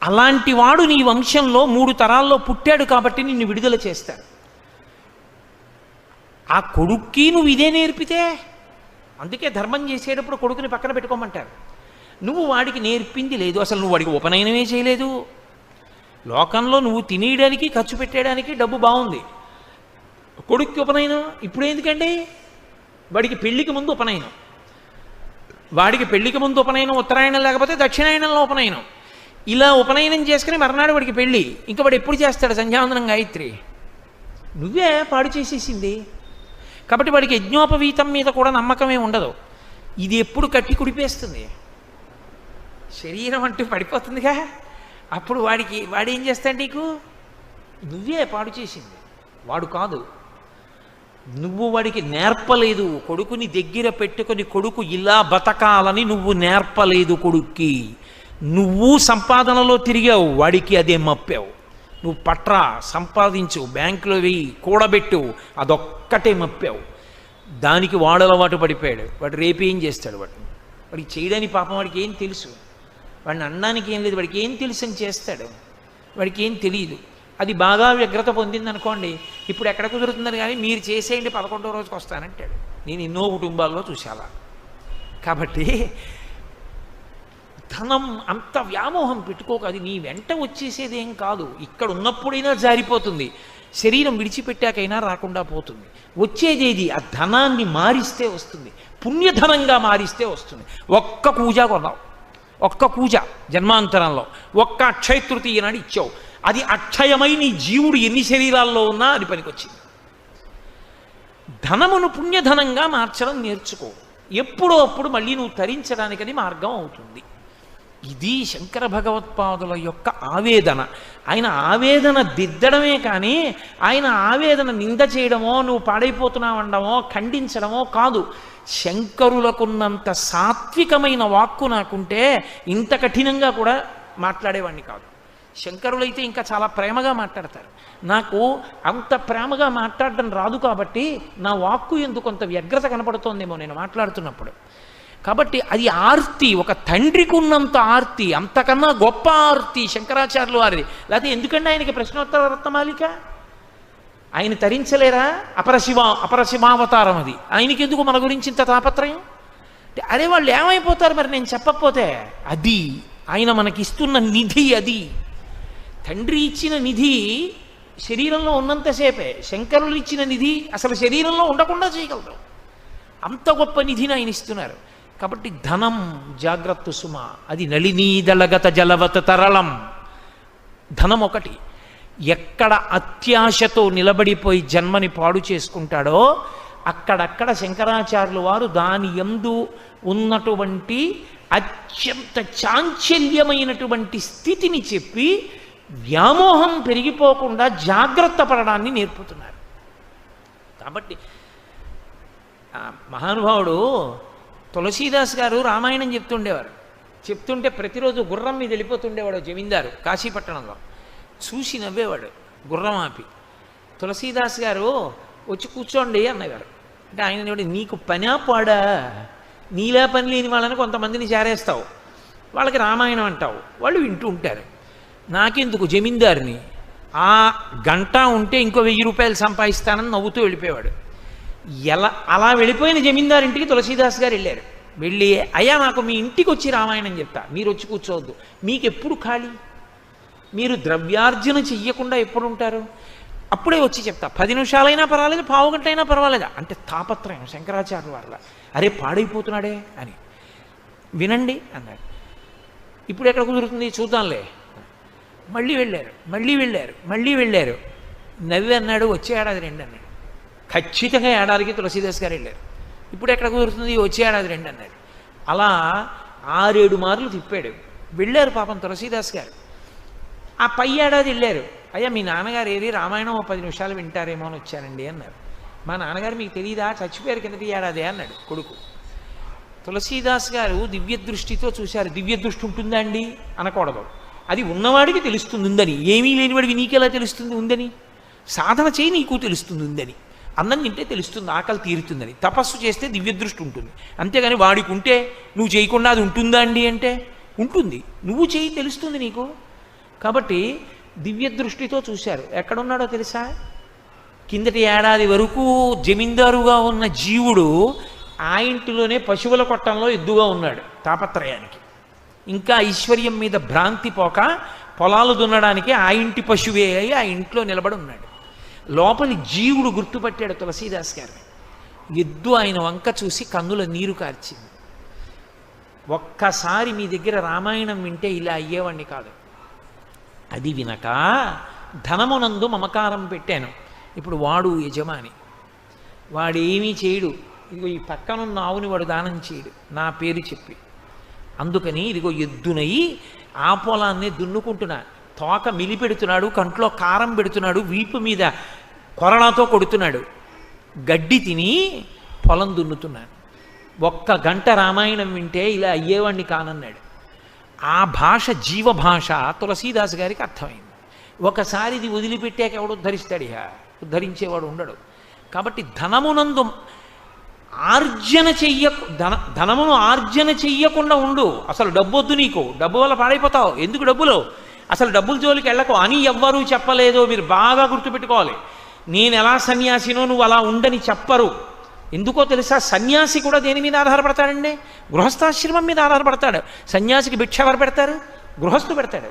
అలాంటి వాడు నీ వంశంలో 3 తరాల్లో పుట్టాడు కాబట్టి నిన్ను విడుదల చేస్తాడు. ఆ కొడుక్కి నువ్వు ఇదే నేర్పితే, అందుకే ధర్మం చేసేటప్పుడు కొడుకుని పక్కన పెట్టుకోమంటారు. నువ్వు వాడికి నేర్పింది లేదు, అసలు నువ్వు వాడికి ఉపనయనమే చేయలేదు. లోకంలో నువ్వు తినేయడానికి ఖర్చు పెట్టడానికి డబ్బు బాగుంది, కొడుక్కి ఉపనయనం ఇప్పుడు ఎందుకండి? వాడికి పెళ్లికి ముందు ఉపనయనం, వాడికి పెళ్లికి ముందు ఉపనయనం, ఉత్తరాయణం లేకపోతే దక్షిణాయనంలో ఉపనయనం. ఇలా ఉపనయనం చేసుకుని మర్నాడు వాడికి పెళ్ళి. ఇంకా వాడు ఎప్పుడు చేస్తాడు సంధ్యావందనం గాయత్రి? నువ్వే పాడు చేసేసింది. కాబట్టి వాడికి యజ్ఞోపవీతం మీద కూడా నమ్మకమే ఉండదు. ఇది ఎప్పుడు కట్టి కుడిపేస్తుంది, శరీరం అంటూ పడిపోతుందిగా. అప్పుడు వాడేం చేస్తాడు నీకు? నువ్వే పాడు చేసింది, వాడు కాదు. నువ్వు వాడికి నేర్పలేదు. కొడుకుని దగ్గర పెట్టుకొని కొడుకు ఇలా బతకాలని నువ్వు నేర్పలేదు కొడుక్కి. నువ్వు సంపాదనలో తిరిగావు, వాడికి అదే మప్పావు. నువ్వు పట్రా, సంపాదించు, బ్యాంకులో వెయ్యి, కూడబెట్టు, అదొక్కటే మప్పావు. దానికి వాడు అలవాటు పడిపోయాడు. వాడు రేపేం చేస్తాడు? వాడికి చేయడానికి పాపం వాడికి ఏం తెలుసు? వాడిని అనడానికి ఏం లేదు, వాడికి ఏం తెలుసు అని చేస్తాడు. వాడికి ఏం తెలియదు. అది బాగా వ్యగ్రత పొందిందనుకోండి, ఇప్పుడు ఎక్కడ కుదురుతుందని కానీ మీరు చేసేయండి 11వ రోజుకి వస్తానంటాడు. నేను ఎన్నో కుటుంబాల్లో చూశాలా. కాబట్టి ధనం అంత వ్యామోహం పెట్టుకోక, అది నీ వెంట వచ్చేసేదేం కాదు. ఇక్కడ ఉన్నప్పుడైనా జారిపోతుంది, శరీరం విడిచిపెట్టాకైనా రాకుండా పోతుంది. వచ్చేదేది ఆ ధనాన్ని మారిస్తే వస్తుంది, పుణ్యధనంగా మారిస్తే వస్తుంది. ఒక్క పూజ కొన్నావు, ఒక్క పూజ జన్మాంతరంలో, ఒక్క అక్షయ తృతీయ నాడు ఇచ్చావు, అది అక్షయమై నీ జీవుడు ఎన్ని శరీరాల్లో ఉన్నా అది పనికొచ్చింది. ధనమును పుణ్యధనంగా మార్చడం నేర్చుకో. ఎప్పుడో అప్పుడు మళ్ళీ నువ్వు తరించడానికని మార్గం అవుతుంది. ఇది శంకర భగవత్పాదుల యొక్క ఆవేదన. ఆయన ఆవేదన దిద్దడమే కానీ ఆయన ఆవేదన నింద చేయడమో, నువ్వు పాడైపోతున్నావనడమో, ఖండించడమో కాదు. శంకరులకున్నంత సాత్వికమైన వాక్కు నాకుంటే ఇంత కఠినంగా కూడా మాట్లాడేవాడిని కాదు. శంకరులైతే ఇంకా చాలా ప్రేమగా మాట్లాడతారు. నాకు అంత ప్రేమగా మాట్లాడడం రాదు కాబట్టి నా వాక్కు ఎందుకు కొంత వ్యగ్రత కనపడుతోందేమో నేను మాట్లాడుతున్నప్పుడు. కాబట్టి అది ఆర్తి, ఒక తండ్రికి ఉన్నంత ఆర్తి, అంతకన్నా గొప్ప ఆర్తి శంకరాచార్యులు వారిది. లేకపోతే ఎందుకంటే ఆయనకి ప్రశ్నోత్తర రత్నమాలిక ఆయన తరించలేరా? అపరశివావతారం అది. ఆయనకి ఎందుకు మన గురించి ఇంత తాపత్రయం? అరే వాళ్ళు ఏమైపోతారు మరి నేను చెప్పకపోతే? అది ఆయన మనకిస్తున్న నిధి. అది తండ్రి ఇచ్చిన నిధి శరీరంలో ఉన్నంతసేపే. శంకరులు ఇచ్చిన నిధి అసలు శరీరంలో ఉండకుండా చేయగలరు. అంత గొప్ప నిధిని ఆయన ఇస్తున్నారు. కాబట్టి ధనం జాగ్రత్త సుమ, అది నళినీదళగత జలవత తరళం. ధనం ఒకటి. ఎక్కడ అత్యాశతో నిలబడిపోయి జన్మని పాడు చేసుకుంటాడో అక్కడక్కడ శంకరాచార్యులు వారు దాని యందు ఉన్నటువంటి అత్యంత చాంచల్యమైనటువంటి స్థితిని చెప్పి వ్యామోహం పెరిగిపోకుండా జాగ్రత్త పడడాన్ని నేర్పుతున్నారు. కాబట్టి మహానుభావుడు తులసీదాస్ గారు రామాయణం చెప్తుండేవారు. చెప్తుంటే ప్రతిరోజు గుర్రం మీద వెళ్ళిపోతుండేవాడు జమీందారు కాశీపట్టణంలో. చూసి నవ్వేవాడు గుర్రం ఆపి. తులసీదాస్ గారు వచ్చి కూర్చోండి అన్నగారు. అంటే ఆయన నీకు పనా పాడా? నీలా పని లేని వాళ్ళని కొంతమందిని చేరేస్తావు, వాళ్ళకి రామాయణం అంటావు, వాళ్ళు వింటూ ఉంటారు. నాకెందుకు జమీందారుని? ఆ గంట ఉంటే ఇంకో 1000 రూపాయలు సంపాదిస్తానని నవ్వుతూ వెళ్ళిపోయేవాడు. అలా వెళ్ళిపోయిన జమీందారింటికి తులసీదాస్ గారు వెళ్ళారు. వెళ్ళి అయ్యా నాకు మీ ఇంటికి వచ్చి రామాయణం చెప్తా, మీరు వచ్చి కూర్చోవద్దు, మీకు ఎప్పుడు ఖాళీ? మీరు ద్రవ్యార్జన చెయ్యకుండా ఎప్పుడు ఉంటారు? అప్పుడే వచ్చి చెప్తా, 10 నిమిషాలైనా పర్వాలేదు, పావు గంట అయినా పర్వాలేదా అంటే తాపత్రయం శంకరాచార్యుల వారిలా. అరే పాడైపోతున్నాడే అని. వినండి అన్నాడు. ఇప్పుడు ఎక్కడ కుదురుతుంది చూద్దాంలే. మళ్ళీ వెళ్ళారు. నవ్వి అన్నాడు, వచ్చే ఏడాది రండి అన్నాడు. ఖచ్చితంగా ఏడాదికి తులసీదాస్ గారు వెళ్ళారు. ఇప్పుడు ఎక్కడ కుదురుతుంది? వచ్చే ఏడాది రండి అన్నాడు. అలా 6-7 మార్లు తిప్పాడు. వెళ్ళారు పాపం తులసీదాస్ గారు. ఆ పై ఏడాది వెళ్ళారు. అయ్యా మీ నాన్నగారు ఏది రామాయణం 10 నిమిషాలు వింటారేమో అని వచ్చారండి అన్నారు. మా నాన్నగారు మీకు తెలియదా? చచ్చిపోయారు కిందటి ఏడాదే అన్నాడు కొడుకు. తులసీదాస్ గారు దివ్య దృష్టితో చూశారు. దివ్య దృష్టి ఉంటుందా అండి అనకూడదు. అది ఉన్నవాడికి తెలుస్తుంది ఉందని. ఏమీ లేనివాడికి నీకెలా తెలుస్తుంది ఉందని? సాధన చేయి నీకు తెలుస్తుంది ఉందని. అన్నం తింటే తెలుస్తుంది, ఆకలి తీరుతుందని. తపస్సు చేస్తే దివ్య దృష్టి ఉంటుంది. అంతేగాని వాడికి ఉంటే నువ్వు చేయకుండా అది ఉంటుందా అండి అంటే ఉంటుంది. నువ్వు చేయి తెలుస్తుంది నీకు. కాబట్టి దివ్య దృష్టితో చూశారు. ఎక్కడున్నాడో తెలుసా? కిందటి ఏడాది వరకు జమీందారుగా ఉన్న జీవుడు ఆ ఇంటిలోనే పశువుల కొట్టంలో ఎద్దుగా ఉన్నాడు తాపత్రయానికి. ఇంకా ఐశ్వర్యం మీద భ్రాంతి పోక పొలాలు దున్నడానికి ఆ ఇంటి పశువే అయి ఆ ఇంట్లో నిలబడి ఉన్నాడు. లోపలి జీవుడు గుర్తుపట్టాడు తులసీదాస్ గారిని. ఎద్దు ఆయన వంక చూసి కన్నుల నీరు కార్చింది. ఒక్కసారి మీ దగ్గర రామాయణం వింటే ఇలా అయ్యేవాడిని కాదు. అది వినక ధనమునందు మమకారం పెట్టాను. ఇప్పుడు వాడు యజమాని, వాడేమీ చేయడు. ఇదిగో ఈ పక్కనున్న ఆవుని వాడు దానం చేయడు నా పేరు చెప్పి. అందుకని ఇదిగో ఎద్దునయి ఆ పొలాన్నే దున్నుకుంటున్నా. తోక మిలిపెడుతున్నాడు, కంట్లో కారం పెడుతున్నాడు, వీపు మీద కొరడాతో కొడుతున్నాడు. గడ్డి తిని పొలం దున్నుతున్నాను. 1 గంట రామాయణం వింటే ఇలా అయ్యేవాడిని కానన్నాడు. ఆ భాష జీవభాష తులసీదాస్ గారికి అర్థమైంది. ఒకసారి ఇది వదిలిపెట్టాక ఎవడు ఉద్ధరిస్తాడు? ఉద్ధరించేవాడు ఉండడు. కాబట్టి ధనమునందు ధనమును ఆర్జన చెయ్యకుండా ఉండు. అసలు డబ్బొద్దు నీకు, డబ్బు వల్ల పాడైపోతావు. ఎందుకు డబ్బులు? అసలు డబ్బుల జోలికి వెళ్ళకు అని ఎవ్వరూ చెప్పలేదు. మీరు బాగా గుర్తుపెట్టుకోవాలి. నేను ఎలా సన్యాసినో నువ్వు అలా ఉండని చెప్పరు. ఎందుకో తెలుసా? సన్యాసి కూడా దేని మీద ఆధారపడతాడండి? గృహస్థాశ్రమం మీద ఆధారపడతాడు. సన్యాసికి భిక్ష ఎవరు పెడతారు? గృహస్థు పెడతాడు.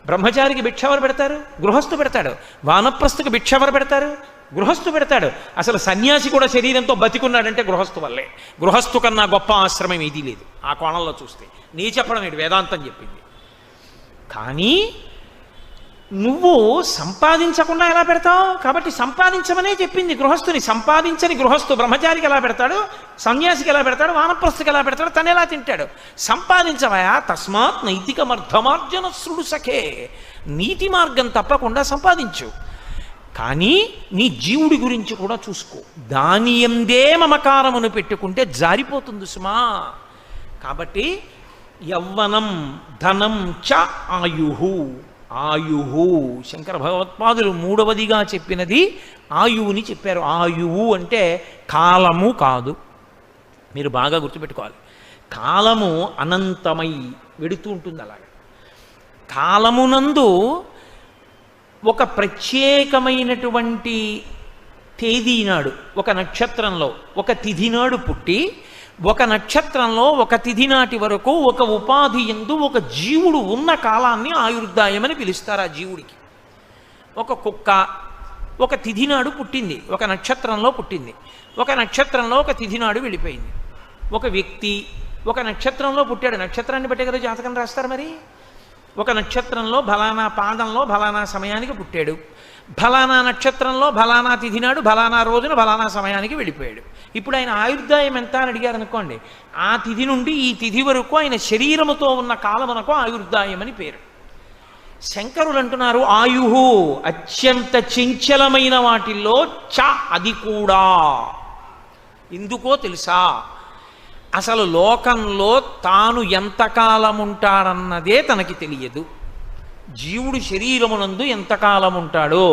బ్రహ్మచారికి భిక్ష ఎవరు పెడతారు? గృహస్థు పెడతాడు. వానప్రస్థుకి భిక్ష ఎవరు పెడతారు? గృహస్థు పెడతాడు. అసలు సన్యాసి కూడా శరీరంతో బతికున్నాడంటే గృహస్థు వల్లే. గృహస్థు కన్నా గొప్ప ఆశ్రమం ఏదీ లేదు ఆ కోణంలో చూస్తే. నీ చెప్పడం ఏంటి? వేదాంతం చెప్పింది. కానీ నువ్వు సంపాదించకుండా ఎలా పెడతావు? కాబట్టి సంపాదించమనే చెప్పింది గృహస్థుని. సంపాదించని గృహస్థు బ్రహ్మచారికి ఎలా పెడతాడు, సన్యాసికి ఎలా పెడతాడు, వానప్రస్థికి ఎలా పెడతాడు, తను ఎలా తింటాడు? సంపాదించవయా. తస్మాత్ నైతికమర్థమార్జన శృడు సఖే, నీతి మార్గం తప్పకుండా సంపాదించు. కానీ నీ జీవుడి గురించి కూడా చూసుకో. దాని ఎందే మమకారమును పెట్టుకుంటే జారిపోతుంది సుమా. కాబట్టి యవ్వనం ధనం చ ఆయుహు. ఆయుహు శంకర భగవత్పాదులు మూడవదిగా చెప్పినది ఆయువుని చెప్పారు. ఆయువు అంటే కాలము కాదు. మీరు బాగా గుర్తుపెట్టుకోవాలి. కాలము అనంతమై వెడుతూ ఉంటుంది. అలాగే కాలమునందు ఒక ప్రత్యేకమైనటువంటి తేదీ నాడు, ఒక నక్షత్రంలో ఒక తిథి నాడు పుట్టి, ఒక నక్షత్రంలో ఒక తిథి నాటి వరకు ఒక ఉపాధి యందు ఒక జీవుడు ఉన్న కాలాన్ని ఆయుర్దాయమని పిలుస్తారు. ఆ జీవుడికి ఒక కుక్క ఒక తిథి నాడు పుట్టింది, ఒక నక్షత్రంలో పుట్టింది, ఒక నక్షత్రంలో ఒక తిథి నాడు వెళ్ళిపోయింది. ఒక వ్యక్తి ఒక నక్షత్రంలో పుట్టాడు. నక్షత్రాన్ని బట్టే కదా జాతకం రాస్తారు. మరి ఒక నక్షత్రంలో ఫలానా పాదంలో ఫలానా సమయానికి పుట్టాడు, ఫలానా నక్షత్రంలో ఫలానా తిథి నాడు ఫలానా రోజున ఫలానా సమయానికి వెళ్ళిపోయాడు. ఇప్పుడు ఆయన ఆయుర్దాయం ఎంత అని అడిగారు అనుకోండి, ఆ తిథి నుండి ఈ తిథి వరకు ఆయన శరీరముతో ఉన్న కాలమునకు ఆయుర్దాయం అని పేరు. శంకరులు అంటున్నారు ఆయుహు అత్యంత చంచలమైన వాటిల్లో చ, అది కూడా. ఎందుకో తెలుసా? అసలు లోకంలో తాను ఎంతకాలం ఉంటాడన్నదే తనకి తెలియదు. జీవుడు శరీరమునందు ఎంతకాలం ఉంటాడో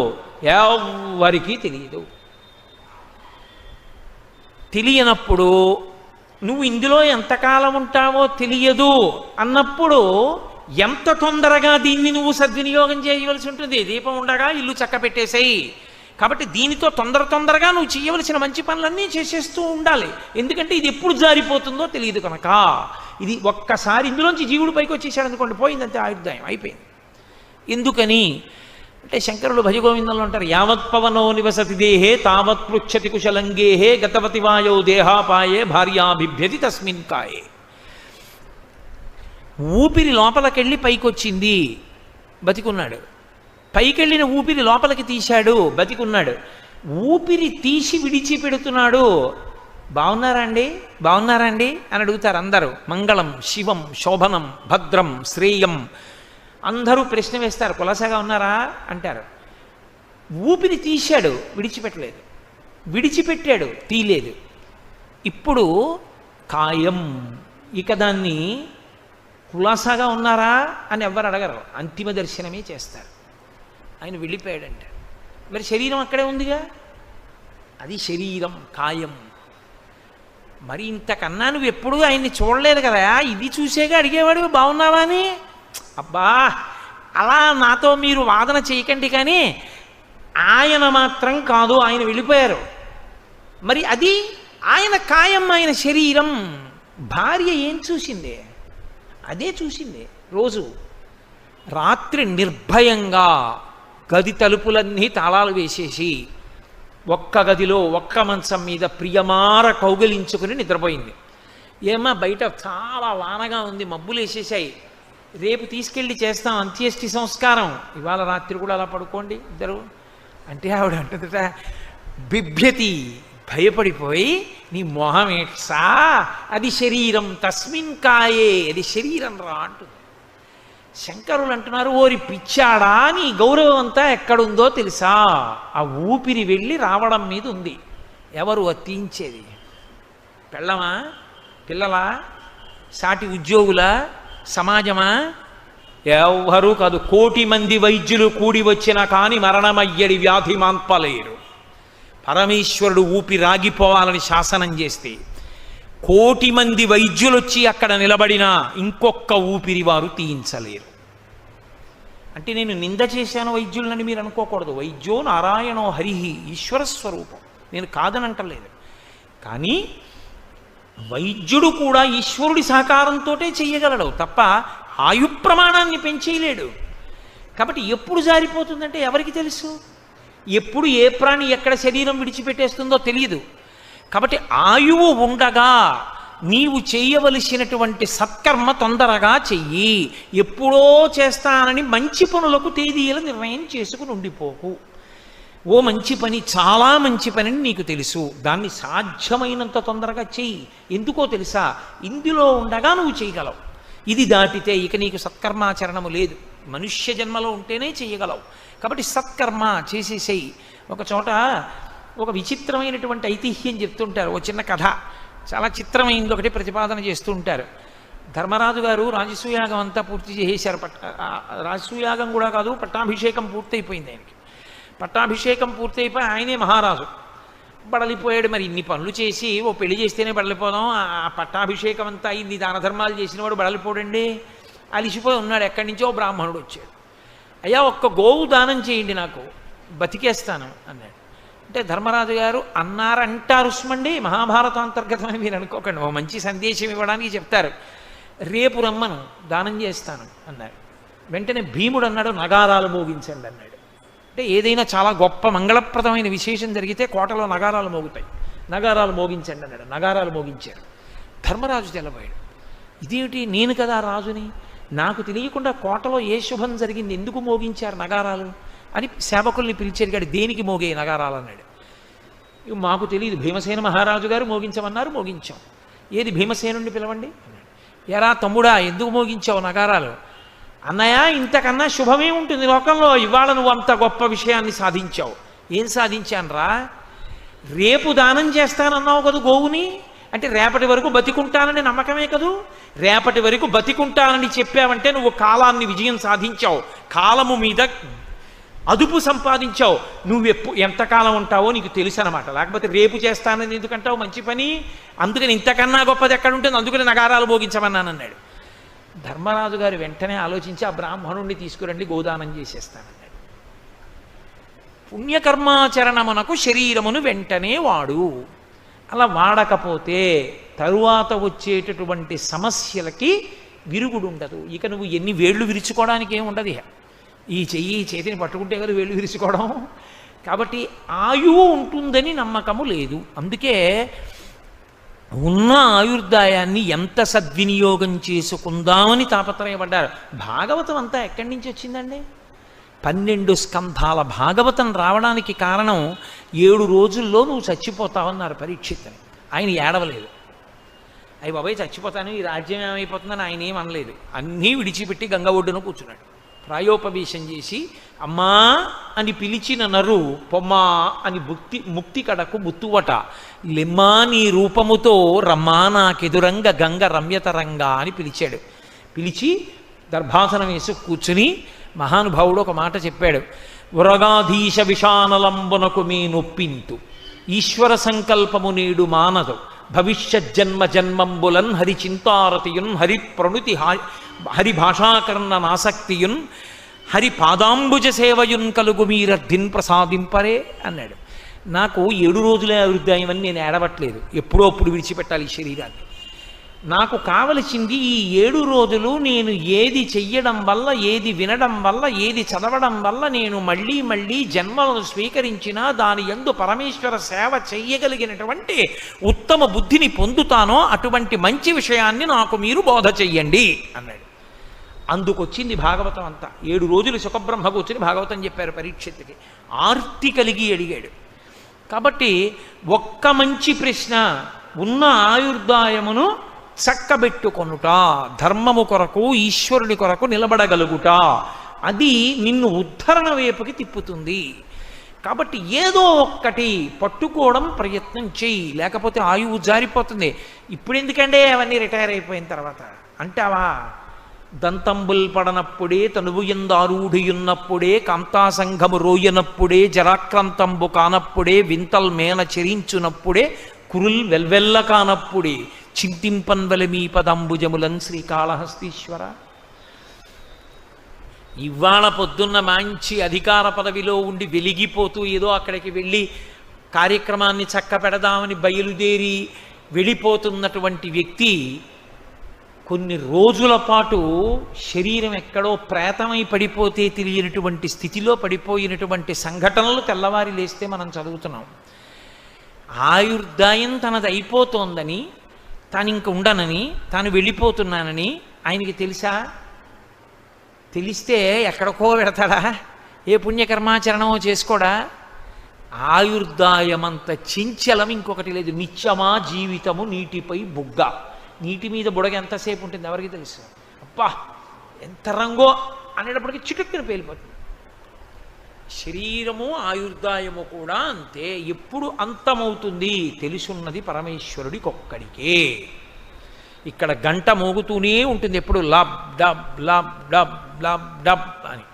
ఎవ్వరికీ తెలియదు. తెలియనప్పుడు నువ్వు ఇందులో ఎంతకాలం ఉంటావో తెలియదు అన్నప్పుడు ఎంత తొందరగా దీన్ని నువ్వు సద్వినియోగం చేయవలసి ఉంటుంది. దీపం ఉండగా ఇల్లు చక్క పెట్టేసేయి. కాబట్టి దీనితో తొందరగా నువ్వు చేయవలసిన మంచి పనులన్నీ చేసేస్తూ ఉండాలి. ఎందుకంటే ఇది ఎప్పుడు జారిపోతుందో తెలియదు కనుక. ఇది ఒక్కసారి ఇందులోంచి జీవుడు పైకి వచ్చేసాడు అనుకోండి, పోయిందంతే, ఆయుర్దాయం అయిపోయింది. ఎందుకని అంటే శంకరులు భజగోవిందంలో అంటారు, యావత్ పవనో నివసతి దేహే తావత్ పృచ్చతి కుశలంగేహే గతవతి వాయో దేహాపాయే భార్యాభిభ్యతి తస్మిన్ కాయే. ఊపిరి లోపలికెళ్ళి పైకొచ్చింది, బతికున్నాడు. పైకెళ్ళిన ఊపిరి లోపలికి తీశాడు, బతికున్నాడు. ఊపిరి తీసి విడిచిపెడుతున్నాడు. బాగున్నారండి బాగున్నారండి అని అడుగుతారు అందరూ. మంగళం శివం శోభనం భద్రం శ్రేయం అందరూ ప్రశ్న వేస్తారు. కులాసాగా ఉన్నారా అంటారు. ఊపిరి తీశాడు, విడిచిపెట్టలేదు. విడిచిపెట్టాడు, తీయలేదు. ఇప్పుడు కాయం. ఇక దాన్ని కులాసాగా ఉన్నారా అని ఎవ్వరు అడగరు, అంతిమ దర్శనమే చేస్తారు. ఆయన వెళ్ళిపోయాడంట. మరి శరీరం అక్కడే ఉందిగా, అది శరీరం కాయం. మరి ఇంతకన్నా నువ్వు ఎప్పుడూ ఆయన్ని చూడలేదు కదా, ఇది చూసేగా అడిగేవాడు బాగున్నావా అని. అబ్బా అలా నాతో మీరు వాదన చేయకండి. కానీ ఆయన మాత్రం కాదు, ఆయన వెళ్ళిపోయారు. మరి అది ఆయన కాయం, ఆయన శరీరం. భార్య ఏం చూసింది? అదే చూసింది. రోజు రాత్రి నిర్భయంగా గది తలుపులన్నీ తాళాలు వేసేసి ఒక్క గదిలో ఒక్క మంచం మీద ప్రియమార కౌగిలించుకుని నిద్రపోయింది. ఏమా బయట చాలా వానగా ఉంది, మబ్బులు వేసేసాయి, రేపు తీసుకెళ్ళి చేస్తాం అంత్యేష్టి సంస్కారం, ఇవాళ రాత్రి కూడా అలా పడుకోండి ఇద్దరు అంటే ఆవిడ అంటుందట, బిభ్యతి భయపడిపోయి, నీ మొహం ఏట్సా, అది శరీరం తస్మిన్ కాయే, అది శరీరం రా అంటుంది. శంకరులు అంటున్నారు, ఓరి పిచ్చాడా, నీ గౌరవం అంతా ఎక్కడుందో తెలుసా? ఆ ఊపిరి వెళ్ళి రావడం మీద ఉంది. ఎవరు అతించేది? పెళ్ళమా, పిల్లలా, సాటి ఉద్యోగుల, సమాజమా? ఎవ్వరూ కాదు. 1,000,000 మంది వైద్యులు కూడి వచ్చినా కానీ మరణమయ్యడి వ్యాధి మాన్పలేరు. పరమేశ్వరుడు ఊపిరాగిపోవాలని శాసనం చేస్తే 1,000,000 మంది వైద్యులు వచ్చి అక్కడ నిలబడినా ఇంకొక్క ఊపిరి వారు తీయించలేరు. అంటే నేను నింద చేశాను వైద్యులని మీరు అనుకోకూడదు. వైద్యో నారాయణో హరిహి, ఈశ్వర స్వరూపం, నేను కాదనంటలేదు. కానీ వైద్యుడు కూడా ఈశ్వరుడి సహకారంతో చేయగలడు తప్ప ఆయు ప్రమాణాన్ని పెంచేయలేడు. కాబట్టి ఎప్పుడు జారిపోతుందంటే ఎవరికి తెలుసు? ఎప్పుడు ఏ ప్రాణి ఎక్కడ శరీరం విడిచిపెట్టేస్తుందో తెలియదు. కాబట్టి ఆయువు ఉండగా నీవు చేయవలసినటువంటి సత్కర్మ తొందరగా చెయ్యి. ఎప్పుడో చేస్తానని మంచి పనులకు తేదీల నిర్ణయం చేసుకుని ఉండిపోకు. ఓ మంచి పని, చాలా మంచి పని అని నీకు తెలుసు, దాన్ని సాధ్యమైనంత తొందరగా చెయ్యి. ఎందుకో తెలుసా? ఇందులో ఉండగా నువ్వు చేయగలవు. ఇది దాటితే ఇక నీకు సత్కర్మాచరణము లేదు. మనుష్య జన్మలో ఉంటేనే చేయగలవు. కాబట్టి సత్కర్మ చేసేసేయి. ఒక చోట ఒక విచిత్రమైనటువంటి ఐతిహ్యం చెప్తుంటారు. ఒక చిన్న కథ, చాలా చిత్రమైంది ఒకటి ప్రతిపాదన చేస్తూ ఉంటారు. ధర్మరాజు గారు రాజసూయాగం అంతా పూర్తి చేసేశారు. రాజసూయాగం కూడా కాదు, పట్టాభిషేకం పూర్తయిపోయింది ఆయనకి. పట్టాభిషేకం పూర్తయిపోయి ఆయనే మహారాజు. బడలిపోయాడు. మరి ఇన్ని పనులు చేసి ఓ పెళ్లి చేస్తేనే బడలిపోదాం, ఆ పట్టాభిషేకం అంతా ఇన్ని దాన ధర్మాలు చేసిన వాడు బడలిపోడండి. అలిసిపోయి ఉన్నాడు. ఎక్కడి నుంచో బ్రాహ్మణుడు వచ్చాడు. అయ్యా, ఒక్క గోవు దానం చేయండి, నాకు బతికేస్తాను అన్నాడు. అంటే ధర్మరాజు గారు అన్నారంటారు సుమండి, మహాభారతం అంతర్గతమని మీరు అనుకోకండి, ఓ మంచి సందేశం ఇవ్వడానికి చెప్తారు. రేపు రమ్మను, దానం చేస్తాను అన్నాడు. వెంటనే భీముడు అన్నాడు, నగారాలు మోగించండి అన్నాడు. అంటే ఏదైనా చాలా గొప్ప మంగళప్రదమైన విశేషం జరిగితే కోటలో నగారాలు మోగుతాయి. నగారాలు మోగించండి అన్నాడు. నగారాలు మోగించారు. ధర్మరాజు తెల్లబోయాడు. ఇదేమిటి, నేను కదా రాజుని, నాకు తెలియకుండా కోటలో ఏ శుభం జరిగింది, ఎందుకు మోగించారు నగారాలు అని సేవకుల్ని పిలిచి అడిగాడు. దేనికి మోగే నగారాలు అన్నాడు. ఇవి మాకు తెలియదు, భీమసేన మహారాజు గారు మోగించమన్నారు, మోగించాం. ఏది భీమసేనుడిని పిలవండి అన్నాడు. ఎరా తమ్ముడా, ఎందుకు మోగించావు నగారాలు? అన్నయ్య, ఇంతకన్నా శుభమే ఉంటుంది లోకంలో, ఇవాళ నువ్వు అంత గొప్ప విషయాన్ని సాధించావు. ఏం సాధించానురా? రేపు దానం చేస్తానన్నావు కదా గోవుని, అంటే రేపటి వరకు బతికుంటానని నమ్మకమే కదూ. రేపటి వరకు బతికుంటానని చెప్పావంటే నువ్వు కాలాన్ని విజయం సాధించావు, కాలము మీద అదుపు సంపాదించావు. నువ్వు ఎంతకాలం ఉంటావో నీకు తెలుసు అనమాట. లేకపోతే రేపు చేస్తానని ఎందుకంటావు మంచి పని? అందుకని ఇంతకన్నా గొప్పది ఎక్కడ ఉంటుంది, అందుకని నగారాలు మోగించమన్నానన్నాడు. ధర్మరాజు గారు వెంటనే ఆలోచించి, ఆ బ్రాహ్మణుణ్ణి తీసుకురండి, గోదానం చేసేస్తానన్నాడు. పుణ్యకర్మాచరణమునకు శరీరమును వెంటనే వాడు. అలా వాడకపోతే తరువాత వచ్చేటటువంటి సమస్యలకి విరుగుడు ఉండదు. ఇక నువ్వు ఎన్ని వేళ్ళు విరుచుకోవడానికి ఏముండదు. ఈ చెయ్యి చేతిని పట్టుకుంటే కదా వేళ్ళు విరుచుకోవడం. కాబట్టి ఆయువు ఉంటుందని నమ్మకము లేదు. అందుకే ఉన్న ఆయుర్దాయాన్ని ఎంత సద్వినియోగం చేసుకుందామని తాపత్రయపడ్డారు. భాగవతం అంతా ఎక్కడి నుంచి వచ్చిందండి? 12 స్కంధాల భాగవతం రావడానికి కారణం 7 రోజుల్లో నువ్వు చచ్చిపోతావన్నారు పరీక్షిత్తుని. ఆయన ఏడవలేదు. అయ్యి బాబాయ్ చచ్చిపోతాను, ఈ రాజ్యం ఏమైపోతుందని ఆయన ఏం అనలేదు. అన్నీ విడిచిపెట్టి గంగ ఒడ్డున కూర్చున్నాడు. ప్రాయోపవేశం చేసి అమ్మా అని పిలిచిన నరు పొమ్మా అని ముక్తి కడకు ముత్తువట, లెమ్మా నీ రూపముతో రమ్మా నాకెదురంగ గంగ రమ్యతరంగా అని పిలిచాడు. పిలిచి దర్భాసనం వేసి కూర్చుని మహానుభావుడు ఒక మాట చెప్పాడు. ఉరగాధీశ విషానలంబునకు మీ నొప్పింతు, ఈశ్వర సంకల్పము నేడు మానదు, భవిష్యజ్జన్మ జన్మంబులన్ హరి చింతారతియున్, హరి ప్రణుతి హరి భాషాకరణ నాసక్తియున్, హరి పాదాంబుజ సేవయున్ కలుగు మీరర్థిన్ ప్రసాదింపరే అన్నాడు. నాకు 7 రోజులే అభివృద్ధాయమని నేను ఏడవట్లేదు, ఎప్పుడో అప్పుడు విడిచిపెట్టాలి ఈ శరీరాన్ని. నాకు కావలసింది ఈ 7 రోజులు నేను ఏది చెయ్యడం వల్ల, ఏది వినడం వల్ల, ఏది చదవడం వల్ల నేను మళ్ళీ మళ్ళీ జన్మలను స్వీకరించినా దాని యందు పరమేశ్వర సేవ చెయ్యగలిగినటువంటి ఉత్తమ బుద్ధిని పొందుతానో అటువంటి మంచి విషయాన్ని నాకు మీరు బోధ చెయ్యండి అన్నాడు. అందుకొచ్చింది భాగవతం అంతా. 7 రోజులు సుఖబ్రహ్మ కూర్చుని భాగవతం చెప్పారు పరీక్షిత్తుకి. ఆర్తి కలిగి అడిగాడు. కాబట్టి ఒక్క మంచి ప్రశ్న, ఉన్న ఆయుర్దాయమును చక్కబెట్టుకొనుట, ధర్మము కొరకు ఈశ్వరుని కొరకు నిలబడగలుగుట, అది నిన్ను ఉద్ధరణ వైపుకి తిప్పుతుంది. కాబట్టి ఏదో ఒక్కటి పట్టుకోవడం ప్రయత్నం చెయ్యి, లేకపోతే ఆయువు జారిపోతుంది. ఇప్పుడు ఎందుకంటే అవన్నీ రిటైర్ అయిపోయిన తర్వాత అంటావా? దంతంబుల్ పడనప్పుడే, తనువుయందారూఢియున్నప్పుడే, కాంతాసంఘము రోయనప్పుడే, జరాక్రాంతంబు కానప్పుడే, వింతల్ మేన చెరించునప్పుడే, కురుల్ వెల్వెల్ల కానప్పుడే, చింతింపన్వల మీ పదంబుజములన్ శ్రీకాళహస్తీశ్వర. ఇవాళ పొద్దున్న మంచి అధికార పదవిలో ఉండి వెలిగిపోతూ ఏదో అక్కడికి వెళ్ళి కార్యక్రమాన్ని చక్క పెడదామని బయలుదేరి వెళ్ళిపోతున్నటువంటి వ్యక్తి కొన్ని రోజుల పాటు శరీరం ఎక్కడో ప్రేతమై పడిపోతే తెలియనటువంటి స్థితిలో పడిపోయినటువంటి సంఘటనలు తెల్లవారి లేస్తే మనం చదువుతున్నాం. ఆయుర్దాయం తనది అయిపోతోందని తాను ఇంక ఉండనని, తాను వెళ్ళిపోతున్నానని ఆయనకి తెలుసా? తెలిస్తే ఎక్కడికో పెడతాడా? ఏ పుణ్యకర్మాచరణమో చేసుకోడా? ఆయుర్దాయమంత చించలం ఇంకొకటి లేదు. నిత్యమా జీవితము నీటిపై బుగ్గ. నీటి మీద బుడగ ఎంతసేపు ఉంటుంది ఎవరికి తెలుసు? అబ్బా ఎంత రంగో అనేటప్పటికి చిటుక్కుని పేలిపోతుంది. శరీరము ఆయుర్దాయము కూడా అంతే. ఎప్పుడు అంతమవుతుంది తెలుసున్నది పరమేశ్వరుడికొక్కడికే. ఇక్కడ గంట మోగుతూనే ఉంటుంది ఎప్పుడు, lub dub lub dub lub dub అని.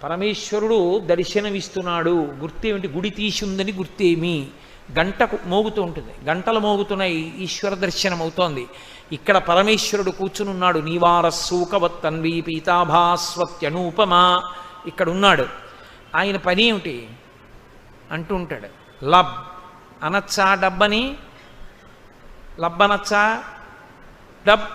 పరమేశ్వరుడు దర్శనమిస్తున్నాడు. గుర్తేమిటి? గుడి తీసి ఉందని గుర్తేమి? గంట మోగుతూ ఉంటుంది. గంటలు మోగుతున్నాయి, ఈశ్వర దర్శనం అవుతోంది. ఇక్కడ పరమేశ్వరుడు కూర్చునున్నాడు. నీవార సూకవత్తన్వి పీతాభాస్వత్యనూపమా. ఇక్కడ ఉన్నాడు. ఆయన పని ఏమిటి అంటూ ఉంటాడు. లబ్ అనొచ్చా డబ్బని? లబ్ అనొచ్చా? డబ్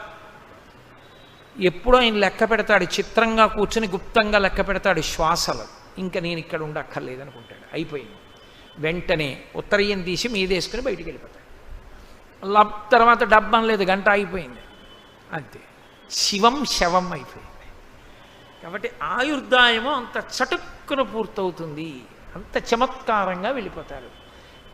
ఎప్పుడో ఆయన లెక్క పెడతాడు. చిత్రంగా కూర్చొని గుప్తంగా లెక్క పెడతాడు శ్వాసలు. ఇంకా నేను ఇక్కడ ఉండక్కర్లేదనుకుంటాడు. అయిపోయింది. వెంటనే ఉత్తరీయం తీసి మీదేసుకుని బయటికి వెళ్ళిపోతాడు. లబ్ తర్వాత డబ్బు అనలేదు, గంట అయిపోయింది అంతే. శివం శవం అయిపోయింది. కాబట్టి ఆయుర్దాయము అంత చటుక్కున పూర్తవుతుంది. అంత చమత్కారంగా వెళ్ళిపోతారు.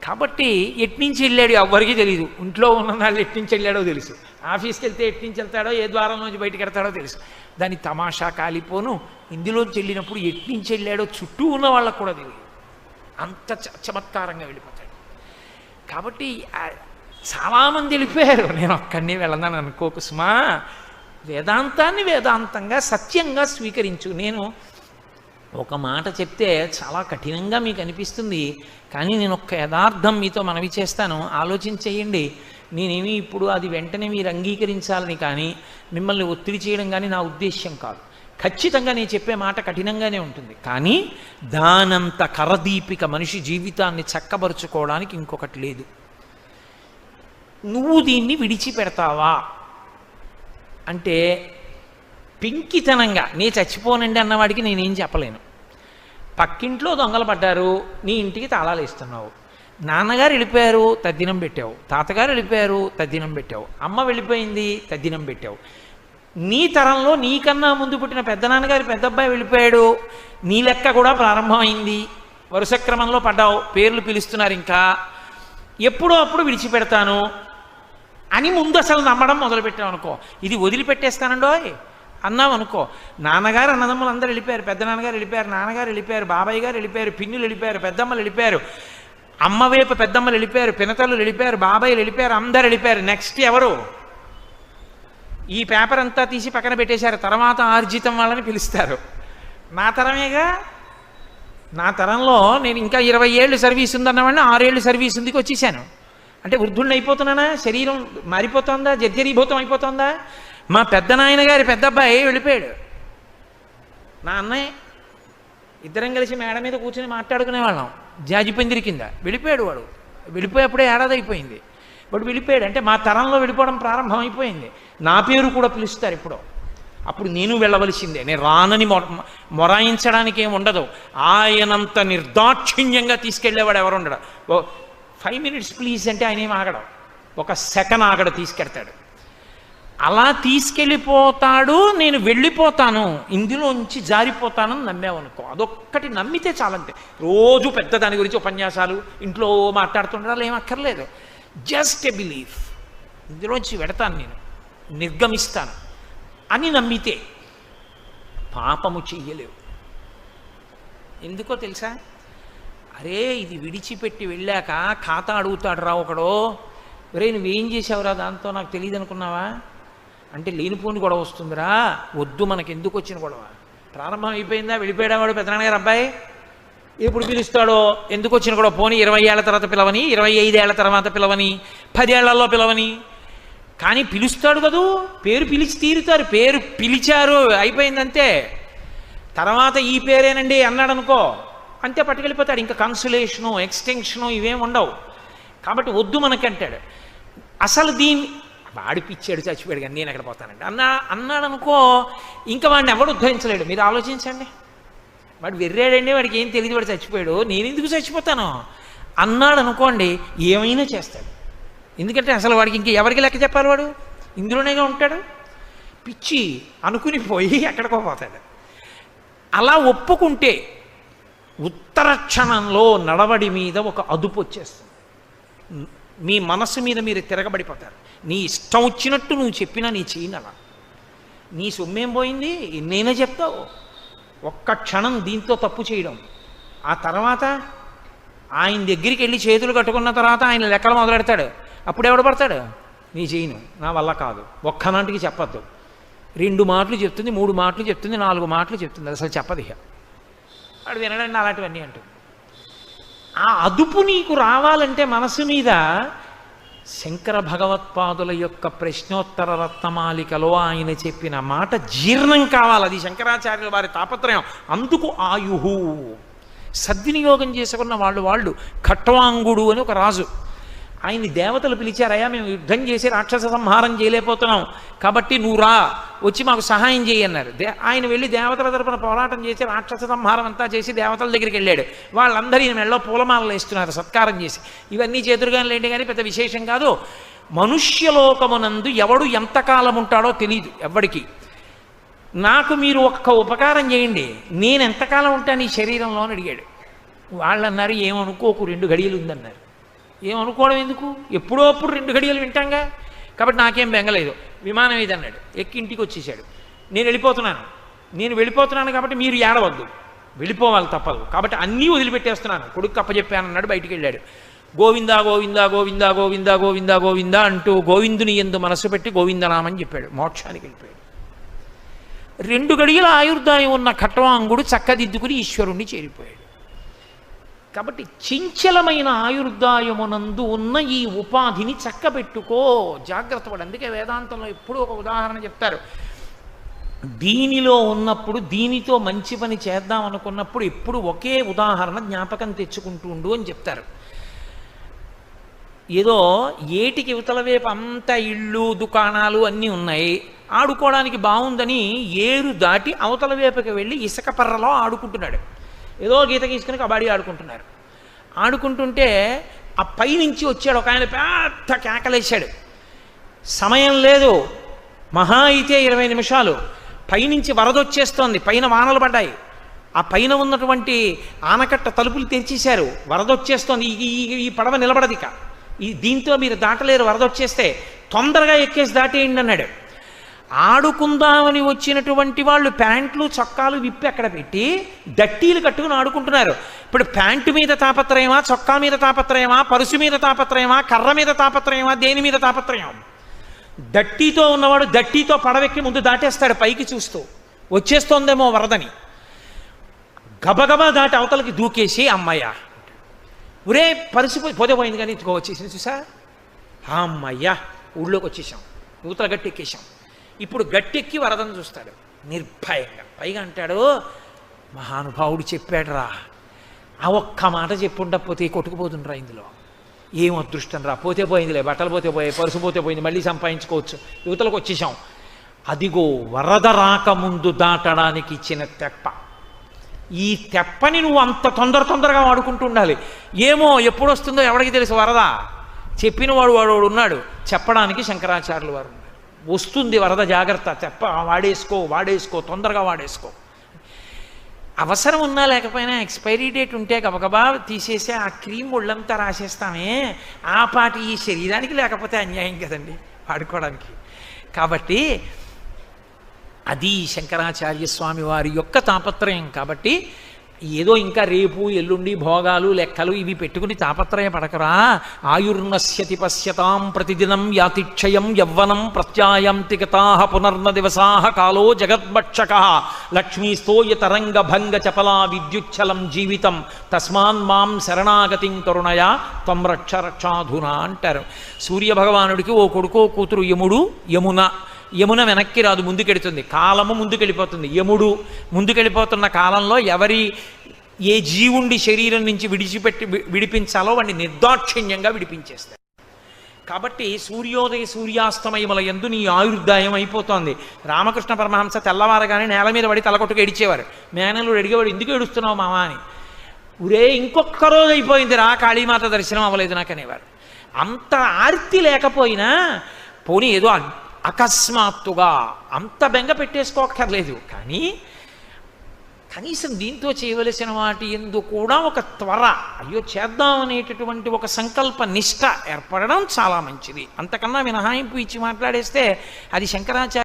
కాబట్టి ఎట్నుంచి వెళ్ళాడు ఎవ్వరికీ తెలియదు. ఇంట్లో ఉన్న వాళ్ళు ఎట్నుంచి వెళ్ళాడో తెలుసు. ఆఫీస్కి వెళ్తే ఎట్నుంచి వెళ్తాడో, ఏ ద్వారం నుంచి బయటికి వెళ్తాడో తెలుసు. దాని తమాషా కాలిపోను. ఇందులోంచి వెళ్ళినప్పుడు ఎట్నుంచి వెళ్ళాడో చుట్టూ ఉన్న వాళ్ళకు కూడా తెలియదు. అంత చమత్కారంగా వెళ్ళిపోతాడు. కాబట్టి చాలామంది వెళ్ళిపోయారు. నేను ఒక్కడిని వెళ్ళన్నాను అనుకోకు సుమా. వేదాంతాన్ని వేదాంతంగా సత్యంగా స్వీకరించు. నేను ఒక మాట చెప్తే చాలా కఠినంగా మీకు అనిపిస్తుంది, కానీ నేను ఒక్క యథార్థం మీతో మనవి చేస్తాను, ఆలోచించేయండి. నేనేమి ఇప్పుడు అది వెంటనే మీరు అంగీకరించాలని కానీ మిమ్మల్ని ఒత్తిడి చేయడం కానీ నా ఉద్దేశ్యం కాదు. ఖచ్చితంగా నేను చెప్పే మాట కఠినంగానే ఉంటుంది, కానీ దానంత కరదీపిక మనిషి జీవితాన్ని చక్కబరుచుకోవడానికి ఇంకొకటి లేదు. నువ్వు దీన్ని విడిచిపెడతావా అంటే పింకితనంగా నీ చచ్చిపోనండి అన్నవాడికి నేనేం చెప్పలేను. పక్కింట్లో దొంగలు పడ్డారు, నీ ఇంటికి తాళాలు ఇస్తున్నావు. నాన్నగారు వెళ్ళిపోయారు, తద్దినం పెట్టావు. తాతగారు వెళ్ళిపోయారు, తద్దినం పెట్టావు. అమ్మ వెళ్ళిపోయింది, తద్దినం పెట్టావు. నీ తరంలో నీకన్నా ముందు పుట్టిన పెద్ద నాన్నగారి పెద్ద అబ్బాయి వెళ్ళిపోయాడు, నీ లెక్క కూడా ప్రారంభమైంది. వరుస క్రమంలో పడ్డావు, పేర్లు పిలుస్తున్నారు. ఇంకా ఎప్పుడో అప్పుడు విడిచిపెడతాను అని ముందు అసలు నమ్మడం మొదలుపెట్టావు అనుకో, ఇది వదిలిపెట్టేస్తానండోయ్ అన్నావు అనుకో. నాన్నగారు అన్నదమ్ములు అందరూ వెళ్ళిపోయారు, పెద్ద నాన్నగారు వెళ్ళిపోయారు, నాన్నగారు వెళ్ళిపోయారు, బాబాయ్ గారు వెళ్ళిపోయారు, పిన్నులు వెళ్ళిపోయారు, పెద్దమ్మలు వెళ్ళిపోయారు, అమ్మ వైపు పెద్దమ్మలు వెళ్ళిపోయారు, పినతలు వెళ్ళిపోయారు, బాబాయిలు వెళ్ళిపోయారు, అందరు వెళ్ళిపోయారు. నెక్స్ట్ ఎవరు? ఈ పేపర్ అంతా తీసి పక్కన పెట్టేశారు. తర్వాత ఆర్జితం వాళ్ళని పిలుస్తారు. నా తరమేగా. నా తరంలో నేను ఇంకా 20 ఏళ్ళు సర్వీస్ ఉందన్నవాడిని 6 ఏళ్ళు సర్వీస్ ఉందికి వచ్చేసాను. అంటే వృద్ధుడిని అయిపోతున్నానా? శరీరం మారిపోతుందా? జర్జరీభూతం అయిపోతుందా? మా పెద్ద నాయన గారి పెద్ద అబ్బాయి వెళ్ళిపోయాడు. నా అన్నయ్య ఇద్దరం కలిసి మేడ మీద కూర్చొని మాట్లాడుకునేవాళ్ళం జాజిపందిరి కింద. వెళ్ళిపోయాడు వాడు. వెళ్ళిపోయేప్పుడే ఏడాది అయిపోయింది. వాడు వెళ్ళిపోయాడు. అంటే మా తరంలో వెళ్ళిపోవడం ప్రారంభం అయిపోయింది. నా పేరు కూడా పిలుస్తారు ఎప్పుడో. అప్పుడు నేను వెళ్ళవలసిందే. నేను రానని మొరాయించడానికి ఏమి ఉండదు. ఆయనంత నిర్దాక్షిణ్యంగా తీసుకెళ్ళేవాడు ఎవరు ఉండడు. 5 minutes ప్లీజ్ అంటే ఆయన ఏం ఆగడం, 1 సెకండ్ ఆగడు, తీసుకెళ్తాడు. అలా తీసుకెళ్ళిపోతాడు. నేను వెళ్ళిపోతాను, ఇందులోంచి జారిపోతానని నమ్మావనుకో, అదొక్కటి నమ్మితే చాలంతే. రోజు పెద్ద దాని గురించి ఉపన్యాసాలు ఇంట్లో మాట్లాడుతుండాలి ఏం అక్కర్లేదు. జస్ట్ ఎ బిలీఫ్, ఇందులోంచి వెడతాను, నేను నిర్గమిస్తాను అని నమ్మితే పాపము చెయ్యలేవు. ఎందుకో తెలుసా? అరే ఇది విడిచిపెట్టి వెళ్ళాక ఖాతా అడుగుతాడు రా ఒకడో, ఒరే నువ్వేం చేసావురా దాంతో నాకు తెలియదు అనుకున్నావా అంటే లేనిపోని గొడవ వస్తుందిరా. వద్దు, మనకి ఎందుకు వచ్చిన గొడవ? ప్రారంభం అయిపోయిందా? వెళ్ళిపోయాడా వాడు పెద్దనాన్నగారు అబ్బాయి? ఎప్పుడు పిలుస్తాడో, ఎందుకు వచ్చిన గొడవ? పోనీ 20 ఏళ్ల తర్వాత పిలవని, 25 ఏళ్ల తర్వాత పిలవని, 10 ఏళ్లలో పిలవని, కానీ పిలుస్తాడు కదూ. పేరు పిలిచి తీరుతారు. పేరు పిలిచారు, అయిపోయిందంతే. తర్వాత ఈ పేరేనండి అన్నాడు అనుకో, అంతే పట్టుకెళ్ళిపోతాడు. ఇంకా కన్సులేషను, ఎక్స్టెన్షను ఇవేం ఉండవు. కాబట్టి వద్దు మనకంటాడు. అసలు దీన్ని వాడి పిచ్చాడు, చచ్చిపోయాడు, కానీ నేను ఎక్కడ పోతానండి అన్నాడు అనుకో, ఇంకా వాడిని ఎవడు ఉద్ధరించలేడు. మీరు ఆలోచించండి. వాడు వెర్రాడండి, వాడికి ఏం తెలియదు, వాడు చచ్చిపోయాడు, నేను ఎందుకు చచ్చిపోతాను అన్నాడు అనుకోండి, ఏమైనా చేస్తాడు. ఎందుకంటే అసలు వాడికి ఇంక ఎవరికి లెక్క చెప్పాలి, వాడు ఇందులోనేగా ఉంటాడు. పిచ్చి అనుకుని పోయి ఎక్కడికో పోతాడు. అలా ఒప్పుకుంటే ఉత్తర క్షణంలో నడవడి మీద ఒక అదుపు వచ్చేస్తుంది. మీ మనస్సు మీద మీరు తిరగబడిపోతారు. నీ ఇష్టం వచ్చినట్టు నువ్వు చెప్పినా నీ చేయను అలా. నీ సొమ్మేం పోయింది, ఎన్నైనా చెప్తావు. ఒక్క క్షణం దీంతో తప్పు చేయడం, ఆ తర్వాత ఆయన దగ్గరికి వెళ్ళి చేతులు కట్టుకున్న తర్వాత ఆయన లెక్కలు మొదలెడతాడు. అప్పుడు ఎవడు పడతాడు, నీ చేయను, నా వల్ల కాదు, ఒక్కనాటికి చెప్పద్దు. 2 మాటలు చెప్తుంది, 3 మాటలు చెప్తుంది, 4 మాటలు చెప్తుంది, అసలు చెప్పదు. ఇక వాడు వినడండి అలాంటివన్నీ అంటుంది. ఆ అదుపు నీకు రావాలంటే మనసు మీద శంకర భగవత్పాదుల యొక్క ప్రశ్నోత్తర రత్నమాలికలో ఆయన చెప్పిన మాట జీర్ణం కావాలి. అది శంకరాచార్యుల వారి తాపత్రయం. అందుకు ఆయుహు సద్వినియోగం చేసుకున్న వాళ్ళు ఖట్వాంగుడు అని ఒక రాజు. ఆయన్ని దేవతలు పిలిచారయ్యా, మేము యుద్ధం చేసి రాక్షస సంహారం చేయలేకపోతున్నాం, కాబట్టి నువ్వు రా, వచ్చి మాకు సహాయం చేయి అన్నారు. ఆయన వెళ్ళి దేవతల తరపున పోరాటం చేసి రాక్షస సంహారం అంతా చేసి దేవతల దగ్గరికి వెళ్ళాడు. వాళ్ళందరూ ఈయన మెళ్ళలో పూలమాలలు వేస్తున్నారు సత్కారం చేసి. ఇవన్నీ చేతురుగానే లేండి కానీ పెద్ద విశేషం కాదు. మనుష్యలోకమునందు ఎవడు ఎంతకాలం ఉంటాడో తెలియదు ఎవ్వడికి. నాకు మీరు ఒక్క ఉపకారం చేయండి, నేను ఎంతకాలం ఉంటాను ఈ శరీరంలో అని అడిగాడు. వాళ్ళు అన్నారు, ఏమనుకోకు, 2 గడియలు ఉందన్నారు. ఏమనుకోవడం ఎందుకు, ఎప్పుడో అప్పుడు 2 గడియలు వింటాంగా, కాబట్టి నాకేం బెంగలేదు. విమానం ఇది అన్నాడు, ఎక్కి ఇంటికి వచ్చేసాడు. నేను వెళ్ళిపోతున్నాను కాబట్టి మీరు ఏడవద్దు, వెళ్ళిపోవాలి తప్పదు, కాబట్టి అన్నీ వదిలిపెట్టేస్తున్నాను, కొడుకు అప్పచెప్పానన్నాడు. బయటికి వెళ్ళాడు. గోవిందా గోవిందా గోవిందా గోవిందా గోవిందా గోవిందా అంటూ గోవిందుని యందు మనసు పెట్టి గోవిందనామని చెప్పాడు. మోక్షానికి వెళ్ళిపోయాడు. 2 గడియల ఆయుర్దాయం ఉన్న ఖట్వాంగుడు చక్కదిద్దుకుని ఈశ్వరుణ్ణి చేరిపోయాడు. కాబట్టి చంచలమైన ఆయుర్దాయమునందు ఉన్న ఈ ఉపాధిని చక్కబెట్టుకో, జాగ్రత్త పడు. అందుకే వేదాంతంలో ఎప్పుడూ ఒక ఉదాహరణ చెప్తారు. దీనిలో ఉన్నప్పుడు దీనితో మంచి పని చేద్దాం అనుకున్నప్పుడు ఎప్పుడు ఒకే ఉదాహరణ జ్ఞాపకం తెచ్చుకుంటూ ఉండు అని చెప్తారు. ఏదో ఏటికి యువతల వైపు అంతా ఇళ్ళు దుకాణాలు అన్నీ ఉన్నాయి, ఆడుకోవడానికి బాగుందని ఏరు దాటి అవతల వైపుకి వెళ్ళి ఇసుక పర్రలో ఆడుకుంటున్నాడు. ఏదో గీత గీసుకుని కబడ్డీ ఆడుకుంటున్నారు. ఆడుకుంటుంటే ఆ పైనుంచి వచ్చాడు ఒక ఆయన, పెద్ద కేకలేశాడు. సమయం లేదు, మహా అయితే 20 నిమిషాలు. పైనుంచి వరద వచ్చేస్తోంది, పైన వానలు పడ్డాయి. ఆ పైన ఉన్నటువంటి ఆనకట్ట తలుపులు తెరిచేశారు, వరద వచ్చేస్తోంది. ఈ పడవ నిలబడదిక, దీంతో మీరు దాటలేరు, వరద వచ్చేస్తే తొందరగా ఎక్కేసి దాటేయండి అన్నాడు. ఆడుకుందామని వచ్చినటువంటి వాళ్ళు ప్యాంట్లు చొక్కాలు విప్పి అక్కడ పెట్టి దట్టీలు కట్టుకుని ఆడుకుంటున్నారు. ఇప్పుడు ప్యాంటు మీద తాపత్రయమా, చొక్కా మీద తాపత్రయమా, పరుసు మీద తాపత్రయమా, కర్ర మీద తాపత్రయమా, దేని మీద తాపత్రయం? దట్టీతో ఉన్నవాడు దట్టీతో పడవెక్కి ముందు దాటేస్తాడు, పైకి చూస్తూ వచ్చేస్తోందేమో వరదని. గబగబా దాటి అవతలకి దూకేసి అమ్మయ్య, ఒరే పరుసు పోతే పోయింది కానీ ఇదిగో వచ్చేసింది చూసా, అమ్మయ్యా ఊళ్ళోకి వచ్చేసాం, యువతల గట్టి ఎక్కేసాం. ఇప్పుడు గట్టెక్కి వరదను చూస్తాడు నిర్భయంగా. పైగా అంటాడు, మహానుభావుడు చెప్పాడు రా, ఆ ఒక్క మాట చెప్పుండకపోతే కొట్టుకుపోతుండ్రా, ఇందులో ఏం అదృష్టం రా, పోతే పోయిందిలే, బట్టలు పోతే పోయాయి, పరుసు పోతే పోయింది, మళ్ళీ సంపాదించుకోవచ్చు, యువతలకు వచ్చేసాం. అదిగో వరద రాకముందు దాటడానికి ఇచ్చిన తెప్ప. ఈ తెప్పని నువ్వు అంత తొందరగా వాడుకుంటూ ఉండాలి. ఏమో ఎప్పుడు వస్తుందో ఎవరికి తెలుసు వరద, చెప్పిన వాడు ఉన్నాడు, చెప్పడానికి శంకరాచార్యులు వారు ఉన్నారు. వస్తుంది వరద, జాగ్రత్త, తెప్ప వాడేసుకో తొందరగా వాడేసుకో. అవసరం ఉన్నా లేకపోయినా ఎక్స్పైరీ డేట్ ఉంటే గబగబా తీసేసి ఆ క్రీమ్ ఒళ్ళంతా రాసేస్తామే, ఆ పాటి ఈ శరీరానికి లేకపోతే అన్యాయం కదండి వాడుకోవడానికి. కాబట్టి అది శంకరాచార్య స్వామి వారి యొక్క తాపత్రయం. కాబట్టి ఏదో ఇంకా రేపు ఎల్లుండి భోగాలు లెక్కలు ఇవి పెట్టుకుని తాపత్రయ పడకరా. ఆయుర్నశ్యతి పశ్యతాం ప్రతిదినం యాతిక్షయం యవ్వనం ప్రత్యాయంతి గతాః పునర్న దివసాః కాలో జగద్భక్షకః లక్ష్మీస్తోయ తరంగ భంగ చపలా విద్యుచ్చలం జీవితం తస్మాన్ మాం శరణాగతిం కరుణయా త్వం రక్ష రక్షాధునా అంటారు. సూర్యభగవానుడికి ఓ కొడుకో కూతురు యమున వెనక్కి రాదు, ముందుకెడుతుంది. కాలము ముందుకెళ్ళిపోతుంది. యముడు ముందుకెళ్ళిపోతున్న కాలంలో ఏ జీవుండి శరీరం నుంచి విడిపించాలో వాడిని నిర్దాక్షిణ్యంగా విడిపించేస్తాడు. కాబట్టి సూర్యోదయ సూర్యాస్తమయముల యందు నీ ఆయుర్దాయం అయిపోతోంది. రామకృష్ణ పరమహంస తెల్లవారగానే నేల మీద పడి తలకొట్టుకు ఏడిచేవారు. మేనలుడు అడిగేవాడు, ఎందుకు ఏడుస్తున్నావు మామా అని. ఊరే ఇంకొక్క రోజు అయిపోయింది రా, కాళీమాత దర్శనం అవ్వలేదు నాకు అనేవారు. అంత ఆర్తి లేకపోయినా పోనీ ఏదో అకస్మాత్తుగా అంత బెంగ పెట్టేసుకోక్కర్లేదు, కానీ కనీసం దీంతో చేయవలసిన వాటి ఎందు కూడా ఒక త్వర, అయ్యో చేద్దాం అనేటటువంటి ఒక సంకల్ప నిష్ట ఏర్పడడం చాలా మంచిది. అంతకన్నా మినహాయింపు ఇచ్చి మాట్లాడేస్తే అది శంకరాచార్య